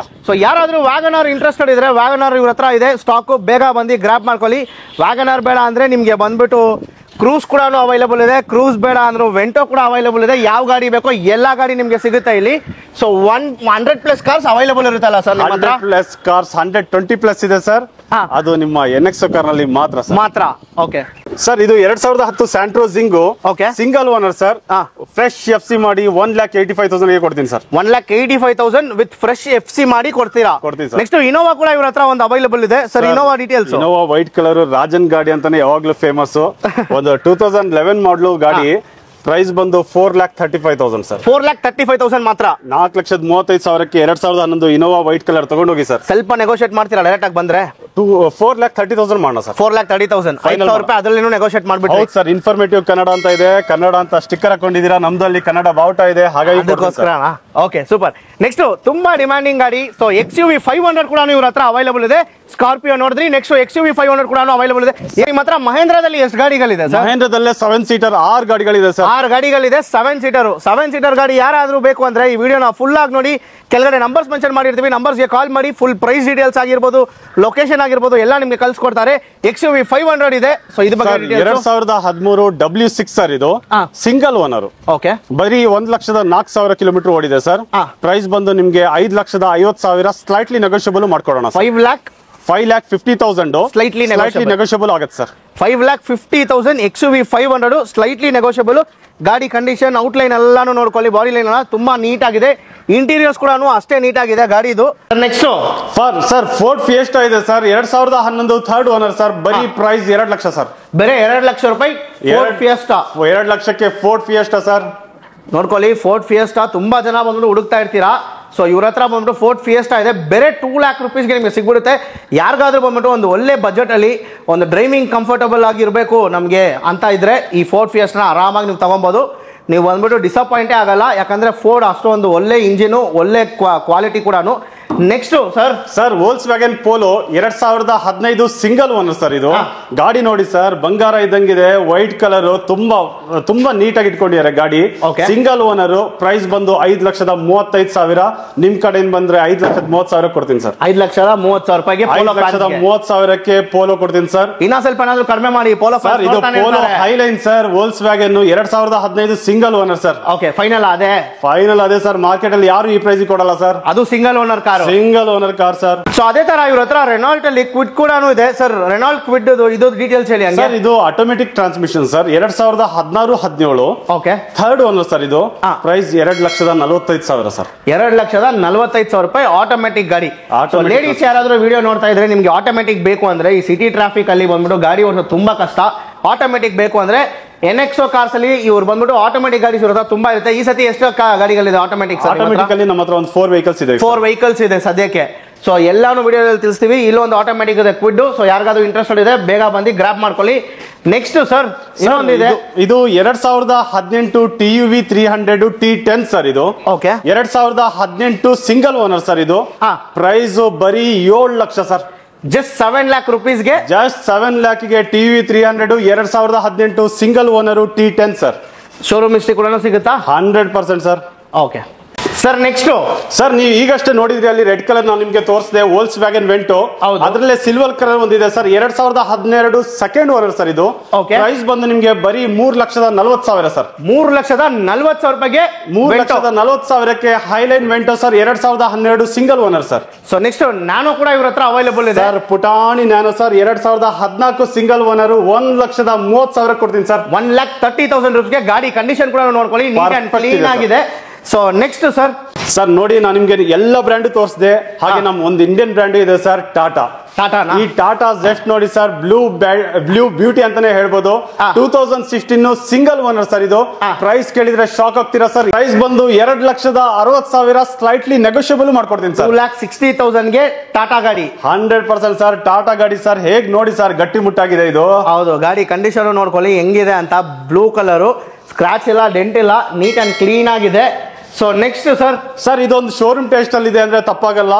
ಸೊ ಯಾರಾದ್ರೂ ವ್ಯಾಗನಾರ್ ಇಂಟ್ರೆಸ್ಟೆಡ್ ಇದ್ರೆ ವ್ಯಾಗನಾರ್ ಇವ್ರ ಹತ್ರ ಇದೆ ಸ್ಟಾಕ್. ಬೇಗ ಬಂದು ಗ್ರಾಪ್ ಮಾಡ್ಕೊಳ್ಳಿ. ವ್ಯಾಗನಾರ್ ಬೇಡ ಅಂದ್ರೆ ನಿಮ್ಗೆ ಬಂದ್ಬಿಟ್ಟು ಕ್ರೂಸ್ ಕೂಡ ಅವೈಲೇಬಲ್ ಇದೆ. ಕ್ರೂಸ್ ಬೇಡ ಅಂದ್ರೂ ವೆಂಟೋ ಕೂಡ ಅವೈಲೇಬಲ್ ಇದೆ. ಯಾವ ಗಾಡಿ ಬೇಕೋ ಎಲ್ಲಾ ಗಾಡಿ ನಿಮ್ಗೆ ಸಿಗುತ್ತೆ ಇಲ್ಲಿ. ಸೊ 100+ ಕಾರ್ಸ್ ಅವೈಲೇಬಲ್ ಇರುತ್ತಲ್ಲ ಸರ್? 100+ ಕಾರ್ಸ್, 120+ ಇದೆ ಸರ್. ಅದು ನಿಮ್ಮ NXO ಕಾರ್ ನಲ್ಲಿ ಮಾತ್ರ. ಓಕೆ ಸರ್, ಇದು 2010 Santro Xing. Okay, single owner sir. Fresh FC ಮಾಡಿ 1,85,000 ಕೊಡ್ತೀನಿ ಸರ್. 1,85,000 ವಿತ್ ಫ್ರೆಶ್ FC ಮಾಡಿ ಕೊಡ್ತೀರಾ? ಕೊಡ್ತೀನಿ ಸರ್. ನೆಕ್ಸ್ಟ್ ಇನೋವಾ ಕೂಡ ಇವ್ರ ಹತ್ರ ಒಂದು ಅವೈಲೇಬಲ್ ಇದೆ sir. Innova details? Innova white colour Rajan ಗಾಡಿ ಅಂತಾನೆ ಯಾವಾಗ್ಲೂ ಫೇಮಸ್. ಒಂದು 2011 ಮಾಡಲು ಗಾಡಿ. ಪ್ರೈಸ್ ಬಂದು 4,35,000 ಸರ್. 4,35,000 ಮಾತ್ರ. 4,35,000ಕ್ಕೆ 2011 ಇನೋವಾ ವೈಟ್ ಕಲರ್ ತಗೊಂಡೋಗಿ ಸರ್. ಸ್ವಲ್ಪ ನೆಗೋಷಿಯೇಟ್ ಮಾಡ್ತೀರಾ ಡೈರೆಕ್ಟ್ ಆಗಿ ಬಂದ್ರೆ? 4,30,000 ಮಾಡೋಣ ಸರ್. 4,30,000 5,000 ರೂಪಾಯಿ ಅದರಲ್ಲಿ ನೆಗೋಷಿಯೇಟ್ ಮಾಡ್ಬಿಟ್ಟು. ಹೌದು ಸರ್, ಇನ್ಫಾರ್ಮೇಟಿವ್ ಕನ್ನಡ ಅಂತ ಇದೆ. ಕನ್ನಡ ಅಂತ ಸ್ಟಿಕ್ಕರ್ ಹಾಕೊಂಡಿದ್ದೀರಾ. ನಮ್ದಲ್ಲಿ ಕನ್ನಡ ಬಾವುಟ ಇದೆ, ಹಾಗಾಗಿ ಓಕೆ, ಸೂಪರ್. ನೆಕ್ಸ್ಟ್ ತುಂಬಾ ಡಿಮ್ಯಾಂಡಿಂಗ್ ಗಾಡಿ. ಸೊ XUV 500 ಕೂಡ ಇವ್ರ ಹತ್ರ ಅವೈಲೇಬಲ್ ಇದೆ. ಸ್ಕಾರ್ಪಿಯೋ ನೋಡಿದ್ರಿ, ನೆಕ್ಸ್ಟ್ XUV 500 ಕೂಡ ಅವೈಲೇಬಲ್ ಇದೆ. ನಿಮ್ಮ ಹತ್ರ ಮಹೇಂದ್ರದಲ್ಲಿ ಎಷ್ಟು ಗಾಡಿಗಳಿದೆ ಸರ್? ಮಹೇಂದ್ರದಲ್ಲೇ 7 ಸೀಟರ್ 6 ಗಾಡಿಗಳಿದೆ ಸರ್. 6 ಗಾಡಿಗಳಿದೆ, 7 ಸೀಟರ್ ಗಾಡಿ ಯಾರಾದ್ರೂ ಬೇಕು ಅಂದ್ರೆ ಈ ವಿಡಿಯೋನ ಫುಲ್ ಆಗಿ ನೋಡಿ. ಕೆಳಗಡೆ ನಂಬರ್ಸ್ ಮೆನ್ಷನ್ ಮಾಡಿರ್ತೀವಿ, ನಂಬರ್ಸ್ಗೆ ಕಾಲ್ ಮಾಡಿ ಫುಲ್ ಪ್ರೈಸ್ ಡೀಟೇಲ್ಸ್ ಆಗಿರ್ಬೋದು, ಲೊಕೇಶನ್ ಆಗಿರ್ಬೋದು ಎಲ್ಲ ನಿಮ್ಗೆ ಕಳ್ಸಿಕೊಡ್ತಾರೆ. XUV 500 ಇದೆ. ಸೊ ಇದು ಬಗ್ಗೆ 2013 W6 ಸರ್. ಇದು ಸಿಂಗಲ್ ಓನರ್. ಓಕೆ, ಬರೀ 1,04,000 ಕಿಲೋಮೀಟರ್ ಓಡಿದೆ ಸರ್. ಪ್ರೈಸ್ ಬಂದು ನಿಮ್ಗೆ 5,50,000 ಸ್ಲೈಟ್ಲಿ ನೆಗೋಷಿಯಬಲ್ ಮಾಡ್ಕೊಡೋಣ. 5,50,000 ಸ್ಲೈಟ್ಲಿ ನೆಗೋಷಿಯಬಲ್ ಆಗುತ್ತೆ ಸರ್. 5,50,000 XUV 500 slightly negotiable. ಗಾಡಿ ಕಂಡೀಷನ್, ಔಟ್ಲೈನ್ ಎಲ್ಲಾನು ನೋಡ್ಕೊಳ್ಳಿ. ಬಾಡಿ ಲೈನ್ ಎಲ್ಲ ತುಂಬಾ ನೀಟ್ ಆಗಿದೆ. ಇಂಟೀರಿಯರ್ಸ್ ಕೂಡ ಅಷ್ಟೇ ನೀಟ್ ಆಗಿದೆ ಗಾಡಿದು. ನೆಕ್ಸ್ಟ್ ಸರ್ ಫೋರ್ಡ್ ಫಿಯೆಸ್ಟಾ ಇದೆ ಸರ್. 2011 third owner sir. ಬರೀ ಪ್ರೈಸ್ 2 ಲಕ್ಷ ಸರ್. ಬೇರೆ 2 ಲಕ್ಷ ರೂಪಾಯಿ ಫೋರ್ಡ್ ಫಿಯೆಸ್ಟಾ. 2 ಲಕ್ಷಕ್ಕೆ ಫೋರ್ಡ್ ಫಿಯೆಸ್ಟಾ ಸರ್. ನೋಡ್ಕೊಳ್ಳಿ, ಫೋರ್ಡ್ ಫಿಯೆಸ್ಟಾ ತುಂಬಾ ಜನ ಬಂದ್ಬಿಟ್ಟು ಹುಡುಕ್ತಾ ಇರ್ತೀರಾ. ಸೊ ಇವ್ರ ಹತ್ರ ಬಂದ್ಬಿಟ್ಟು ಫೋರ್ಡ್ ಫಿಯೆಸ್ಟಾ ಇದೆ. ಬೇರೆ 2 lakh ರೂಪೀಸ್ಗೆ ನಿಮಗೆ ಸಿಗ್ಬಿಡುತ್ತೆ. ಯಾರಿಗಾದ್ರೂ ಬಂದ್ಬಿಟ್ಟು ಒಂದು ಒಳ್ಳೆ ಬಜೆಟ್ ಅಲ್ಲಿ ಒಂದು ಡ್ರೈವಿಂಗ್ ಕಂಫರ್ಟಬಲ್ ಆಗಿರಬೇಕು ನಮಗೆ ಅಂತ ಇದ್ರೆ ಈ ಫೋರ್ಡ್ ಫಿಯೆಸ್ಟಾ ಆರಾಮಾಗಿ ನೀವು ತಗೊಬಹುದು. ನೀವು ಬಂದ್ಬಿಟ್ಟು ಡಿಸಪಾಯಿಂಟೇ ಆಗಲ್ಲ, ಯಾಕಂದ್ರೆ ಫೋರ್ಡ್ ಅಷ್ಟೊಂದು ಒಳ್ಳೆ ಇಂಜಿನು, ಒಳ್ಳೆ ಕ್ವಾಲಿಟಿ ಕೂಡ. Next sir Volks wagon polo 2015 single owner sir. ಇದು ಗಾಡಿ ನೋಡಿ ಸರ್, ಬಂಗಾರ ಇದ್ದಂಗಿದೆ, ವೈಟ್ ಕಲರ್, ತುಂಬಾ ನೀಟಾಗಿ ಇಟ್ಕೊಂಡಿದ್ದಾರೆ ಗಾಡಿ. ಸಿಂಗಲ್ ಓನರ್, ಪ್ರೈಸ್ ಬಂದು 5,35,000. ನಿಮ್ ಕಡೆಯಿಂದ ಬಂದ್ರೆ 5,30,000 ಕೊಡ್ತೀನಿ ಸರ್. 5,30,000 ರೂಪಾಯಿಗೆ 5,30,000ಕ್ಕೆ ಪೋಲೋ ಕೊಡ್ತೀನಿ ಸರ್. ಇನ್ನ ಸ್ವಲ್ಪ ಏನಾದ್ರು ಕಡಿಮೆ ಮಾಡಿ. ಪೋಲೋ ಸರ್ ಇದು polo Highline sir, Volks wagon 2015 single owner sir. Okay, final ಅದೇ ಸರ್. ಮಾರ್ಕೆಟ್ ಅಲ್ಲಿ ಯಾರು ಈ ಪ್ರೈಸ್ ಕೊಡಲ್ಲ ಸರ್. ಅದು single owner car sir. So ಅದೇ ತರ ಇವ್ರ ಹತ್ರ ರೆನಾಲ್ಟ್ ಅಲ್ಲಿ ಕ್ವಿಡ್ ಕೂಡ ಇದೆ ಸರ್. ರೆನಾಲ್ಟ್ ಕ್ವಿಡ್ ಇದು ಡೀಟೇಲ್ಸ್ ಹೇಳಿ ಸರ್. ಇದು automatic transmission sir, 2016-17. Okay, third owner sir. ಇದು ಪ್ರೈಸ್ 2,45,000 ಸರ್. 2,45,000 ರೂಪಾಯಿ ಆಟೋಮೆಟಿಕ್ ಗಾಡಿ. ಲೇಡೀಸ್ ಯಾರಾದ್ರೂ ವಿಡಿಯೋ ನೋಡ್ತಾ ಇದ್ರೆ ನಿಮ್ಗೆ ಆಟೋಮೆಟಿಕ್ ಬೇಕು ಅಂದ್ರೆ, ಈ ಸಿಟಿ ಟ್ರಾಫಿಕ್ ಅಲ್ಲಿ ಬಂದ್ಬಿಟ್ಟು ಗಾಡಿ ಓಡಿಸೋದು ತುಂಬಾ ಕಷ್ಟ. ಆಟೋಮೆಟಿಕ್ ಬೇಕು ಅಂದ್ರೆ ಎನ್ಎಕ್ಸೋ ಕಾರ್ಸ್ ಅಲ್ಲಿ ಇವ್ರು ಬಂದ್ಬಿಟ್ಟು ಆಟೋಮೆಟಿಕ್ ಗಾಡಿ ತುಂಬಾ ಇರುತ್ತೆ. ಈ ಸತಿ ಎಷ್ಟು ಗಾಡಿಗಳಿದೆ ಆಟೋಮೆಟಿಕ್? ಆಟೋಮೆಟಿಕಲಿ ನಮ್ಮ ಹತ್ರ ಒಂದು 4 ವೆಹಿಕಲ್ಸ್ ಇದೆ. 4 ವೆಹಿಕಲ್ಸ್ ಇದೆ ಸದ್ಯಕ್ಕೆ. ಸೊ ಎಲ್ಲಾನು ವಿಡಿಯೋದಲ್ಲಿ ತಿಳಿಸ್ತೀವಿ. ಇಲ್ಲೊಂದು ಆಟೋಮೆಟಿಕ್ ಇದೆ ಕ್ವಿಡ್. ಸೊ ಯಾರಿಗಾದ್ರೂ ಇಂಟ್ರೆಸ್ಟೆಡ್ ಇದೆ ಬೇಗ ಬಂದು ಗ್ರಾಪ್ ಮಾಡ್ಕೊಳ್ಳಿ. ನೆಕ್ಸ್ಟ್ ಸರ್ ಇನ್ನೊಂದಿದೆ, ಇದು 2018 TUV 300 T10 ಸರ್. ಇದು ಓಕೆ, 2018 ಸಿಂಗಲ್ ಓನರ್ ಸರ್. ಇದು ಪ್ರೈಸ್ ಬರೀ 7 ಲಕ್ಷ ಸರ್. ಜಸ್ಟ್ 7 lakh rupeesಗೆ, ಜಸ್ಟ್ 7 lakhಗೆ TUV 300 2018 single owner T10 sir. Showroom history ಕೂಡ ಸಿಗುತ್ತಾ? 100% sir. Okay sir, next sir ನೀವು ಈಗಷ್ಟೇ ನೋಡಿದ್ರಿ ಅಲ್ಲಿ ರೆಡ್ ಕಲರ್ ನಾನು ನಿಮ್ಗೆ ತೋರಿಸಿದೆ, ವೋಲ್ಸ್ ವ್ಯಾಗನ್ ವೆಂಟೋ. ಅದರಲ್ಲೇ ಸಿಲ್ವರ್ ಕಲರ್ ಒಂದಿದೆ ಸರ್, 2012 ಸೆಕೆಂಡ್ ಓನರ್ ಸರ್. ಇದು ಪ್ರೈಸ್ ಬಂದು ನಿಮ್ಗೆ ಬರೀ 3,40,000 ಸರ್. 3,40,000 ರೂಪಾಯಿಗೆ 3,40,000ಕ್ಕೆ Highline Vento sir, 2012 single owner sir. So next Nano ಕೂಡ ಇವ್ರ ಹತ್ರ ಅವೈಲೇಬಲ್ ಇದೆ ಸರ್. ಪುಟಾಣಿ ನ್ಯಾನೋ ಸರ್, 2014 ಸಿಂಗಲ್ ಓನರ್, 1,30,000 ಕೊಡ್ತೀನಿ ಸರ್. 1,30,000 ರೂಪಾಯಿಗೆ ಗಾಡಿ. ಕಂಡೀಷನ್ ಕೂಡ ನೋಡ್ಕೊಳ್ಳಿ, ನೀಟ್ ಅಂಡ್ ಕ್ಲೀನ್ ಆಗಿದೆ. ಸೊ ನೆಕ್ಸ್ಟ್ ಸರ್ ನೋಡಿ, ನಾನು ನಿಮ್ಗೆ ಎಲ್ಲ ಬ್ರ್ಯಾಂಡ್ ತೋರಿಸಿದೆ. ಹಾಗೆ ನಮ್ಮ ಒಂದು ಇಂಡಿಯನ್ ಬ್ರ್ಯಾಂಡ್ ಇದೆ ಸರ್, ಟಾಟಾ. ಈ ಟಾಟಾ ಜೆಸ್ಟ್ ನೋಡಿ ಸರ್, ಬ್ಲೂ ಬ್ಯೂಟಿ ಅಂತಾನೆ ಹೇಳ್ಬೋದು. 2016 ಸಿಂಗಲ್ ಓನರ್ ಸರ್. ಇದು ಪ್ರೈಸ್ ಕೇಳಿದ್ರೆ ಶಾಕ್ ಆಗ್ತೀರಾ ಸರ್. ಪ್ರೈಸ್ ಬಂದು 2,60,000, ಸ್ಲೈಟ್ಲಿ ನೆಗೋಷಿಯಬಲ್ ಮಾಡ್ಕೊಡ್ತೀನಿ ಸರ್. 2,60,000ಗೆ ಟಾಟಾ ಗಾಡಿ. 100% ಸರ್. ಟಾಟಾ ಗಾಡಿ ಸರ್, ಹೇಗ್ ನೋಡಿ ಸರ್, ಗಟ್ಟಿ ಮುಟ್ಟಾಗಿದೆ ಇದು. ಹೌದು, ಗಾಡಿ ಕಂಡೀಷನ್ ನೋಡ್ಕೊಳ್ಳಿ ಹೆಂಗಿದೆ ಅಂತ. ಬ್ಲೂ ಕಲರ್, ಸ್ಕ್ರಾಚ್ ಇಲ್ಲ, ಡೆಂಟ್ ಇಲ್ಲ, ನೀಟ್ ಅಂಡ್ ಕ್ಲೀನ್ ಆಗಿದೆ. ಸೊ ನೆಕ್ಸ್ಟ್ ಸರ್ ಇದೊಂದು ಶೋರೂಮ್ ಟೆಸ್ಟ್ ಅಲ್ಲಿ ಇದೆ ಅಂದ್ರೆ ತಪ್ಪಾಗಲ್ಲ.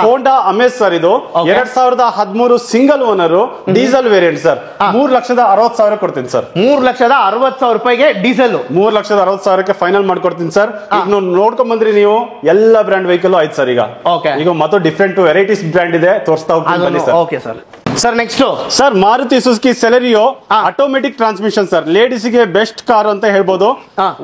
ಹೋಂಡಾ ಅಮೇಜ್ ಸರ್. ಇದು 2013 single owner, diesel variant sir. 3,60,000 ಕೊಡ್ತೀನಿ ಸರ್. 3,60,000 ರೂಪಾಯಿಗೆ ಡೀಸೆಲ್. 3,60,000ಕ್ಕೆ ಫೈನಲ್ ಮಾಡ್ಕೊಡ್ತೀನಿ ಸರ್. ಈಗ ನೋಡ್ಕೊಂಡ್ ಬಂದ್ರಿ ನೀವು, ಎಲ್ಲ ಬ್ರ್ಯಾಂಡ್ ವೆಹಿಕಲ್ ಆಯ್ತು ಸರ್. ಈಗ ಮತ್ತು ಡಿಫ್ರೆಂಟ್ ವೆರೈಟೀಸ್ ಬ್ರ್ಯಾಂಡ್ ಇದೆ, ತೋರಿಸ್ತಾ ಹೋಗ್ತೀನಿ sir. Okay sir. Sir next sir, Maruti Suzuki Celerio automatic transmission sir. Ladies ಗೆ ಬೆಸ್ಟ್ ಕಾರ್ ಅಂತ ಹೇಳ್ಬೋದು.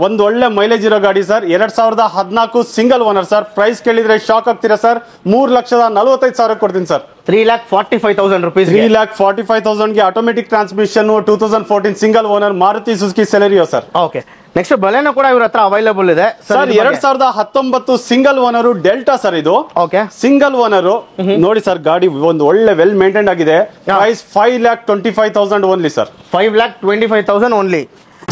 ಒಂದು ಒಳ್ಳೆ ಮೈಲೇಜ್ ಇರೋ ಗಾಡಿ sir. 2014 single owner sir. Price ಕೇಳಿದ್ರೆ ಶಾಕ್ ಆಗ್ತೀರಾ ಸರ್. 3,45,000 ಕೊಡ್ತೀನಿ ಸರ್. 3,45,000 ರೂಪೀಸ್. 3,45,000ಗೆ automatic transmission, 2014 single owner Maruti Suzuki Celerio sir. Okay, next Baleno ಕೂಡ ಇವ್ರ ಹತ್ರ ಅವೈಲೇಬಲ್ ಇದೆ sir. 2019 single owner Delta sir. ಇದು ಓಕೆ, ಸಿಂಗಲ್ ಓನರ್. ನೋಡಿ ಸರ್, ಗಾಡಿ ಒಂದು ಒಳ್ಳೆ ವೆಲ್ ಮೇಂಟೈನ್ ಆಗಿದೆ. Price 5,25,000 only sir. 5,25,000 only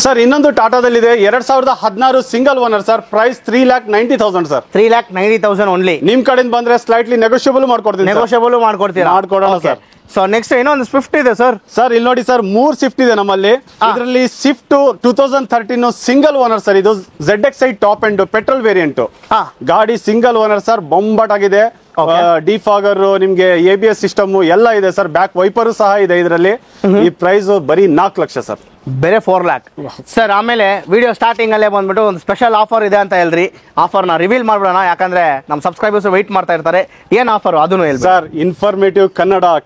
sir. ಇನ್ನೊಂದು ಟಾಟಾದಲ್ಲಿದೆ, 2016 single owner sir. Price 3,90,000 sir. 3,90,000 only. ನಿಮ್ ಕಡೆಯಿಂದ ಬಂದ್ರೆ ಸ್ಲೈಟ್ಲಿ ನೆಗೋಷಿಯಬಲ್ ಮಾಡ್ಕೊಡ್ತೀನಿ. ಮಾಡ್ಕೊಡೋಣ ಸರ್. ಸೊ ನೆಕ್ಸ್ಟ್ ಇನ್ನೊಂದು ಸ್ವಿಫ್ಟ್ ಇದೆ ಸರ್. ಸರ್ ಇಲ್ಲಿ ನೋಡಿ ಸರ್, 3 ಸ್ವಿಫ್ಟ್ ಇದೆ ನಮ್ಮಲ್ಲಿ. ಇದರಲ್ಲಿ ಸ್ವಿಫ್ಟ್ 2013 ಸಿಂಗಲ್ ಓನರ್ ಸರ್. ಇದು ZXi top and petrol variant ಗಾಡಿ. ಸಿಂಗಲ್ ಓನರ್ ಸರ್, ಬೊಂಬಾಟ್ ಆಗಿದೆ. ಡಿಫಾಗರ್, ನಿಮ್ಗೆ ABS ಸಿಸ್ಟಮ್ ಎಲ್ಲ ಇದೆ ಸರ್. ಬ್ಯಾಕ್ ವೈಪರ್ ಸಹ ಇದೆ ಇದರಲ್ಲಿ. ಈ ಪ್ರೈಸ್ ಬರೀ 4 ಲಕ್ಷ ಸರ್. ಬೇರೆ 4 lakh ಸರ್. ಆಮೇಲೆ ವಿಡಿಯೋ ಸ್ಟಾರ್ಟಿಂಗ್ ಅಲ್ಲೇ ಬಂದ್ಬಿಟ್ಟು ಒಂದು ಸ್ಪೆಷಲ್ ಆಫರ್ ಇದೆ ಅಂತ ಹೇಳ್ರಿ. ಆಫರ್ ನ ರಿವೀಲ್ ಮಾಡ್ಬಿಡೋಣ, ಯಾಕಂದ್ರೆ ನಮ್ಮ ಸಬ್ಸ್ಕ್ರೈಬರ್ಸ್ ವೆಯ್ಟ್ ಮಾಡ್ತಾ ಇರ್ತಾರೆ. ಏನ್ ಆಫರ್ ಅದನ್ನು ಹೇಳಿ ಸರ್. ಇನ್ಫಾರ್ಮೇಟಿವ್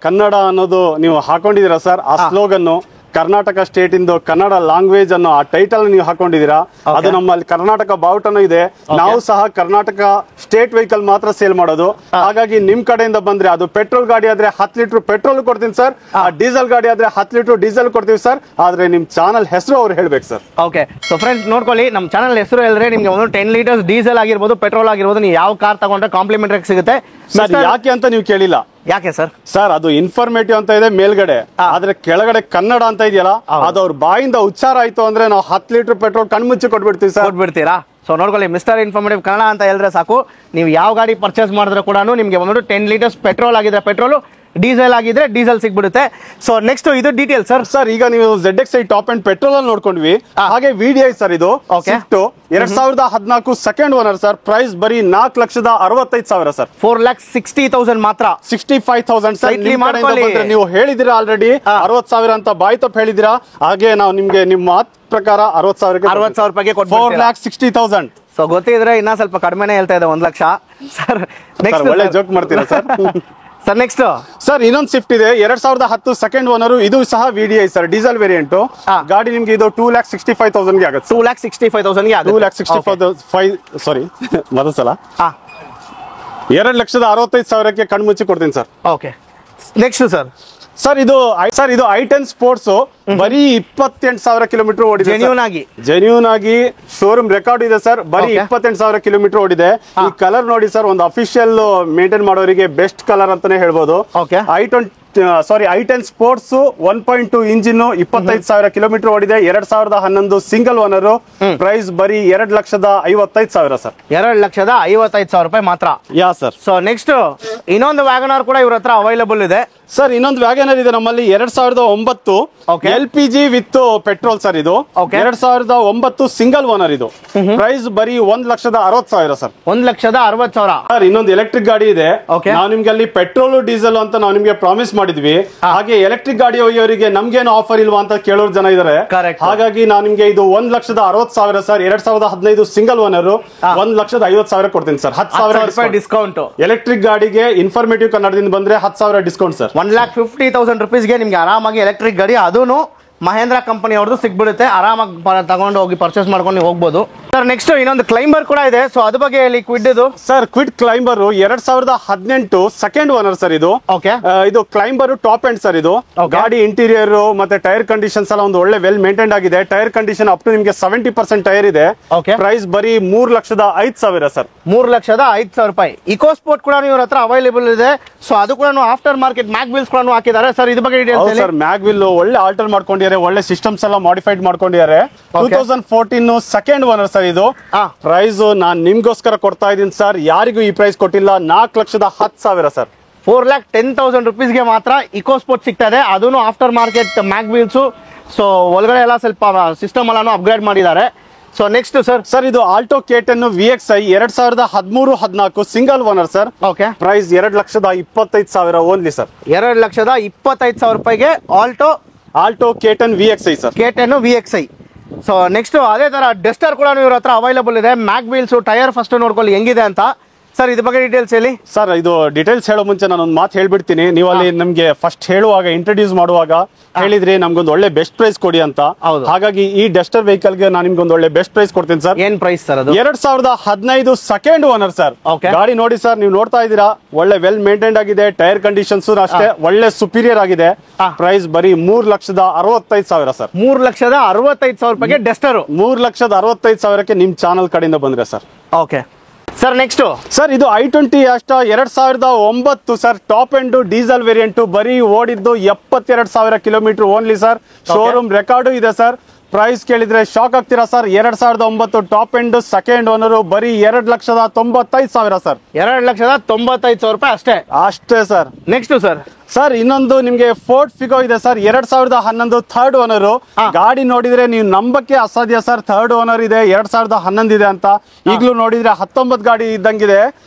ಕನ್ನಡ ಅನ್ನೋದು ನೀವು ಹಾಕೊಂಡಿದೀರಾ ಸರ್. ಆ ಸ್ಲೋಗನ್ ಕರ್ನಾಟಕ ಸ್ಟೇಟ್ ಇಂದು ಕನ್ನಡ ಲ್ಯಾಂಗ್ವೇಜ್ ಅನ್ನೋ ಆ ಟೈಟಲ್ ನೀವು ಹಾಕೊಂಡಿದೀರಾ. ಅದು ನಮ್ಮಲ್ಲಿ ಕರ್ನಾಟಕ ಬಾವುಟನೂ ಇದೆ. ನಾವು ಸಹ ಕರ್ನಾಟಕ ಸ್ಟೇಟ್ ವೆಹಿಕಲ್ ಮಾತ್ರ ಸೇಲ್ ಮಾಡೋದು. ಹಾಗಾಗಿ ನಿಮ್ ಕಡೆಯಿಂದ ಬಂದ್ರೆ, ಅದು ಪೆಟ್ರೋಲ್ ಗಾಡಿ ಆದ್ರೆ 10 ಲೀಟರ್ ಪೆಟ್ರೋಲ್ ಕೊಡ್ತೀನಿ ಸರ್. ಡೀಸೆಲ್ ಗಾಡಿ ಆದ್ರೆ 10 ಲೀಟರ್ ಡೀಸೆಲ್ ಕೊಡ್ತೀವಿ ಸರ್. ಆದ್ರೆ ನಿಮ್ ಚಾನಲ್ ಹೆಸರು ಅವ್ರು ಹೇಳ್ಬೇಕು ಸರ್. ಓಕೆ, ಸೊ ಫ್ರೆಂಡ್ಸ್ ನೋಡ್ಕೊಳ್ಳಿ, ನಮ್ಮ ಚಾನಲ್ ಹೆಸರು ಹೇಳಿದ್ರೆ ನಿಮ್ಗೆ ಒಂದು 10 ಲೀಟರ್ಸ್ ಡೀಸೆಲ್ ಆಗಿರ್ಬೋದು, ಪೆಟ್ರೋಲ್ ಆಗಿರ್ಬೋದು, ನೀವು ಯಾವ ಕಾರ್ ತಗೊಂಡ್ರೆ ಕಾಂಪ್ಲಿಮೆಂಟರಿ ಸಿಗುತ್ತೆ ಸರ್. ಯಾಕೆ ಅಂತ ನೀವು ಕೇಳಿಲ್ಲ. ಯಾಕೆ ಸರ್? ಸರ್ ಅದು ಇನ್ಫಾರ್ಮೇಟಿವ್ ಅಂತ ಇದೆ ಮೇಲ್ಗಡೆ, ಆದ್ರೆ ಕೆಳಗಡೆ ಕನ್ನಡ ಅಂತ ಇದೆಯಲ್ಲ, ಅದು ಅವ್ರ ಬಾಯಿಂದ ಉಚ್ಚಾರ ಆಯ್ತು ಅಂದ್ರೆ ನಾವು 10 ಲೀಟರ್ ಪೆಟ್ರೋಲ್ ಕಣ್ಮುಚ್ಚಿ ಕೊಟ್ಬಿಡ್ತೀವಿ ಸರ್. ಕೊಟ್ಬಿಡ್ತೀರಾ? ಸೊ ನೋಡ್ಕೊಳ್ಳಿ, ಮಿಸ್ಟರ್ ಇನ್ಫಾರ್ಮೇಟಿವ್ ಕನ್ನಡ ಅಂತ ಹೇಳಿದ್ರೆ ಸಾಕು. ನೀವು ಯಾವ ಗಾಡಿ ಪರ್ಚೇಸ್ ಮಾಡಿದ್ರೆ ಕೂಡ ನಿಮ್ಗೆ ಒಂದು 10 ಲೀಟರ್ಸ್ ಪೆಟ್ರೋಲ್ ಆಗಿದ್ರೆ ಪೆಟ್ರೋಲ್, ಡೀಸೆಲ್ ಆಗಿದ್ರೆ ಡೀಸೆಲ್ ಸಿಗ್ಬಿಡುತ್ತೆ. ಸೊ ನೆಕ್ಸ್ಟ್ ಇದು ಡೀಟೇಲ್ ಸರ್. ಸರ್ ಈಗ ನೀವು ZXi ಟಾಪ್ ಅಂಡ್ ಪೆಟ್ರೋಲ್ ಅಲ್ಲಿ ನೋಡ್ಕೊಂಡ್ವಿ. ಹಾಗೆ VDI ಸರ್ ಇದು Swift 2014 second owner sir. Price ಬರೀ 4,65,000 ಸರ್. 4,60,000 ಮಾತ್ರ. 65,000 ಸರ್. Slightly ಮಾಡ್ಕೊಳ್ಳಿ. ನೀವು ಹೇಳಿದಿರಾ ಆಲ್ರೆಡಿ 60,000 ಅಂತ ಬಾಯ್ ತಪ್ಪು ಹೇಳಿದಿರಾ. ಹಾಗೆ ನಾವು ನಿಮ್ಗೆ ನಿಮ್ಮ ಮಾತು ಪ್ರಕಾರ 60,000 ರೂಪಾಯಿಗೆ ಕೊಡ್ತೀರಾ. 4,60,000. ಸೊ ಗೊತ್ತಿದ್ರೆ ಇನ್ನ ಸ್ವಲ್ಪ ಕಡಿಮೆನೇ ಹೇಳ್ತಾ ಇದೆ 1 ಲಕ್ಷ ಸರ್. ನೆಕ್ಸ್ಟ್ ಒಳ್ಳೆ ಜೋಕ್ ಮಾಡ್ತೀರಾ ಸರ್. ಸರ್ ನೆಕ್ಸ್ಟ್ ಸರ್ ಇನ್ನೊಂದು ಸ್ವಿಫ್ಟ್ ಇದೆ 2010 ಸೆಕೆಂಡ್ ಓನರ್. ಇದು ಸಹ VDI ಸರ್, ಡೀಸೆಲ್ ವೇರಿಯಂಟ್ ಗಾಡಿ. ನಿಮ್ಗೆ ಇದು 2,65,000 ಗೆ ಆಗುತ್ತೆ. 2,65,000 ಗೆ ಆಗುತ್ತೆ. 2,65,000 ಸಾರಿ ಮೊದಲ ಸಲ 2,65,000ಕ್ಕೆ ಕಣ್ಮುಚ್ಚಿ ಕೊಡ್ತೀನಿ sir. Okay next sir. Sir ಇದು i10 ಸ್ಪೋರ್ಟ್ಸ್ ಬರೀ 28,000 ಕಿಲೋಮೀಟರ್ ಓಡಿದೆ. ಜೆನ್ಯೂನ್ ಆಗಿ ಶೋರೂಮ್ ರೆಕಾರ್ಡ್ ಇದೆ ಸರ್. ಬರೀ 28,000 ಕಿಲೋಮೀಟರ್ ಓಡಿದೆ. ಈ ಕಲರ್ ನೋಡಿ ಸರ್, ಒಂದು ಅಫಿಷಿಯಲ್ ಮೇಂಟೈನ್ ಮಾಡೋರಿಗೆ ಬೆಸ್ಟ್ ಕಲರ್ ಅಂತಾನೆ ಹೇಳ್ಬೋದು. i10 ಸ್ಪೋರ್ಟ್ಸ್ 1.2 ಇಂಜಿನ್ 25,000 ಕಿಲೋಮೀಟರ್ ಓಡಿದೆ. 2011 ಸಿಂಗಲ್ ಓನರ್. ಪ್ರೈಸ್ ಬರೀ 2,55,000 ಸರ್. 2,55,000 ರೂಪಾಯಿ ಮಾತ್ರ. ಯಾ ಸರ್. ಸೊ ನೆಕ್ಸ್ಟ್ ಇನ್ನೊಂದು ವ್ಯಾಗನಾರ್ ಕೂಡ ಇವ್ರ ಹತ್ರ ಅವೈಲಬಲ್ ಇದೆ ಸರ್. ಇನ್ನೊಂದು ವ್ಯಾಗನರ್ ಇದೆ ನಮ್ಮಲ್ಲಿ 2009 LPG ವಿತ್ ಪೆಟ್ರೋಲ್ ಸರ್. ಇದು 2009 ಸಿಂಗಲ್ ಓನರ್. ಇದು ಪ್ರೈಸ್ ಬರೀ 1,60,000 ಸರ್. 1,60,000 ಸರ್. ಇನ್ನೊಂದು ಎಲೆಕ್ಟ್ರಿಕ್ ಗಾಡಿ ಇದೆ. ನಾವು ನಿಮ್ಗೆ ಅಲ್ಲಿ ಪೆಟ್ರೋಲ್ ಡೀಸೆಲ್ ಅಂತ ನಾವು ನಿಮ್ಗೆ ಪ್ರಾಮಿಸ್ ಮಾಡಿದ್ವಿ. ಹಾಗೆ ಎಲೆಕ್ಟ್ರಿಕ್ ಗಾಡಿ ಹೋಗಿಯವರಿಗೆ ನಮ್ಗೇನು ಆಫರ್ ಇಲ್ವಾ ಅಂತ ಕೇಳೋರು ಜನ ಇದಾರೆ. ಹಾಗಾಗಿ ನಾನು ನಿಮ್ಗೆ ಇದು 1,60,000 ಸರ್. 2015 ಸಿಂಗಲ್ ಓನರ್ 1,50,000 ಕೊಡ್ತೀನಿ ಸರ್. 10,000 ರೂಪಾಯಿ ಡಿಸ್ಕೌಂಟ್. ಎಲೆಕ್ಟ್ರಿಕ್ ಗಾಡಿಗೆ ಇನ್ಫಾರ್ಮೇಟಿವ್ ಕನ್ನಡದಿಂದ ಬಂದ್ರೆ 10,000 ಡಿಸ್ಕೌಂಟ್ ಸರ್. 1,50,000 ರೂಪೀಸ್ಗೆ ನಿಮ್ಗೆ ಆರಾಮಾಗಿ ಎಲೆಕ್ಟ್ರಿಕ್ ಗಾಡಿ, ಅದೂನು ಮಹೇಂದ್ರ ಕಂಪನಿ ಅವ್ರದ್ದು ಸಿಗ್ಬಿಡುತ್ತೆ. ಆರಾಮಾಗಿ ತಗೊಂಡು ಹೋಗಿ ಪರ್ಚೇಸ್ ಮಾಡ್ಕೊಂಡು ನೀವು ಹೋಗ್ಬೋದು ಸರ್. ನೆಕ್ಸ್ಟ್ ಇನ್ನೊಂದು ಕ್ಲೈಂಬರ್ ಕೂಡ ಇದೆ. ಸೊ ಅದ್ರ ಬಗ್ಗೆ ಹೇಳಿ. ಕ್ವಿಡ್ ಇದು sir, Kwid climber 2018 second owner sir. ಇದು ಇದು ಕ್ಲೈಂಬರ್ ಟಾಪ್ ಎಂಡ್ ಸರ್. ಇದು ಗಾಡಿ ಇಂಟೀರಿಯರ್ ಮತ್ತೆ ಟೈರ್ ಕಂಡೀಷನ್ಸ್ ಎಲ್ಲ ಒಂದು ಒಳ್ಳೆ ವೆಲ್ ಮೇಂಟೈನ್ ಆಗಿದೆ. ಟೈರ್ ಕಂಡೀಷನ್ ಅಪ್ ಟು ನಿಮ್ಗೆ 70% ಟೈರ್ ಇದೆ. ಪ್ರೈಸ್ ಬರೀ 3,05,000 ಸರ್. 3,05,000 ರೂಪಾಯಿ. ಇಕೋ ಸ್ಪೋರ್ಟ್ ಕೂಡ ಇವ್ರ ಹತ್ರ ಅವೈಲೇಬಲ್ ಇದೆ. ಸೊ ಅದು ಕೂಡ ಆಫ್ಟರ್ ಮಾರ್ಕೆಟ್ ಮ್ಯಾಗ್ ವೀಲ್ಸ್ ಕೂಡ ಹಾಕಿದ್ದಾರೆ ಸರ್. ಇದ್ರ ಬಗ್ಗೆ ಡೀಟೇಲ್ಸ್ ಸರ್. ಮ್ಯಾಗ್ ವೀಲ್ ಒಳ್ಳೆ ಆಲ್ಟರ್ ಮಾಡ್ಕೊಂಡಿದ್ದಾರೆ. ಒಳ್ಳೆ ಸಿಸ್ಟಮ್ಸ್ ಎಲ್ಲ ಮಾಡಿಫೈಡ್ ಮಾಡ್ಕೊಂಡಿದ್ದಾರೆ. 2014 ಸೆಕೆಂಡ್ ಓನರ್ ಸರ್. ಇದು ಪ್ರೈಸ್ ನಾನ್ ನಿಮ್ಗೋಸ್ಕರ ಕೊಡ್ತಾ ಇದೀನಿ ಸರ್. ಯಾರಿಗೂ ಈ ಪ್ರೈಸ್ ಕೊಟ್ಟಿಲ್ಲ. 4,10,000 ಸರ್. 4,10,000 ರೂಪೀಸ್ಗೆ ಮಾತ್ರ ಇಕೋ ಸ್ಪೋರ್ಟ್ ಸಿಗ್ತಾ ಇದೆ. ಅದೂ after market mag wheels. So ಒಳಗಡೆ ಎಲ್ಲ ಸ್ವಲ್ಪ ಸಿಸ್ಟಮ್ ಎಲ್ಲಾನು ಅಪ್ಗ್ರೇಡ್ ಮಾಡಿದ್ದಾರೆ. ಸೊ ನೆಕ್ಸ್ಟ್ ಸರ್ ಇದು Alto K10 VXi 2013-14 single owner sir. Price 2,25,000 only sir. 2,25,000 ರೂಪಾಯಿಗೆ Alto K10 VXi sir. K10 VXi. So next ಅದೇ ತರ ಡಸ್ಟರ್ ಕೂಡ ಇವ್ರ ಹತ್ರ ಅವೈಲೇಬಲ್ ಇದೆ. ಮ್ಯಾಗ್ ವೀಲ್ಸ್ ಟೈರ್ ಫಸ್ಟ್ ನೋಡ್ಕೊಳ್ಳಿ ಹೆಂಗಿದೆ ಅಂತ ಸರ್. ಇದ್ರ ಬಗ್ಗೆ ಡೀಟೇಲ್ಸ್ ಹೇಳಿ ಸರ್. ಇದು ಡೀಟೇಲ್ಸ್ ಹೇಳೋ ಮುಂಚೆ ನಾನು ಒಂದು ಮಾತು ಹೇಳ್ಬಿಡ್ತೀನಿ. ನೀವು ಅಲ್ಲಿ ನಮ್ಗೆ ಫಸ್ಟ್ ಹೇಳುವಾಗ ಇಂಟ್ರೊಡ್ಯೂಸ್ ಮಾಡುವಾಗ ಹೇಳಿದ್ರಿ ನಮ್ಗೊಂದು ಒಳ್ಳೆ ಬೆಸ್ಟ್ ಪ್ರೈಸ್ ಕೊಡಿ ಅಂತ. ಹಾಗಾಗಿ ಈ ಡಸ್ಟರ್ ವೆಹಿಕಲ್ ಗೆ ನಾನು ನಿಮ್ಗೆ ಒಂದು ಒಳ್ಳೆ ಬೆಸ್ಟ್ ಪ್ರೈಸ್ ಕೊಡ್ತೀನಿ ಸರ್. ಏನ್ ಪ್ರೈಸ್ ಸರ್? ಅದು 2015 ಸೆಕೆಂಡ್ ಓನರ್ ಸರ್. ಗಾಡಿ ನೋಡಿ ಸರ್, ನೀವು ನೋಡ್ತಾ ಇದ್ದೀರಾ. ಒಳ್ಳೆ ವೆಲ್ ಮೇಂಟೈನ್ ಆಗಿದೆ. ಟೈರ್ ಕಂಡೀಷನ್ಸ್ ಅಷ್ಟೇ ಒಳ್ಳೆ ಸುಪೀರಿಯರ್ ಆಗಿದೆ. ಪ್ರೈಸ್ ಬರೀ 3,65,000 ಸರ್. 3,65,000 ರೂಪಾಯಿಗೆ ಡಸ್ಟರ್. 3,65,000ಕ್ಕೆ ನಿಮ್ ಚಾನಲ್ ಕಡೆಯಿಂದ ಬಂದ್ರೆ sir. Okay sir. Next sir ಇದು i20 ಅಷ್ಟ 2009 sir. Top end diesel variant. ಬರೀ ಓಡಿದ್ದು 72,000 kilometre only sir. Showroom record ಇದೆ ಸರ್. ಪ್ರೈಸ್ ಕೇಳಿದ್ರೆ ಶಾಕ್ ಆಗ್ತೀರಾ sir. 2009 top end second owner. ಬರೀ 2,95,000 ಸರ್. 2,95,000 ರೂಪಾಯಿ ಅಷ್ಟೇ ಸರ್. ನೆಕ್ಸ್ಟ್ ಸರ್ ಇನ್ನೊಂದು ನಿಮ್ಗೆ ಫೋರ್ಡ್ ಫಿಗೋ ಇದೆ ಸರ್. 2011 third owner. ಗಾಡಿ ನೋಡಿದ್ರೆ ನೀವು ನಂಬಕ್ಕೆ ಅಸಾಧ್ಯ ಸರ್. ಥರ್ಡ್ ಓನರ್ ಇದೆ, 2011 ಇದೆ ಅಂತ. ಈಗಲೂ ನೋಡಿದ್ರೆ 19 ಗಾಡಿ ಇದ್ದಂಗಿದೆ.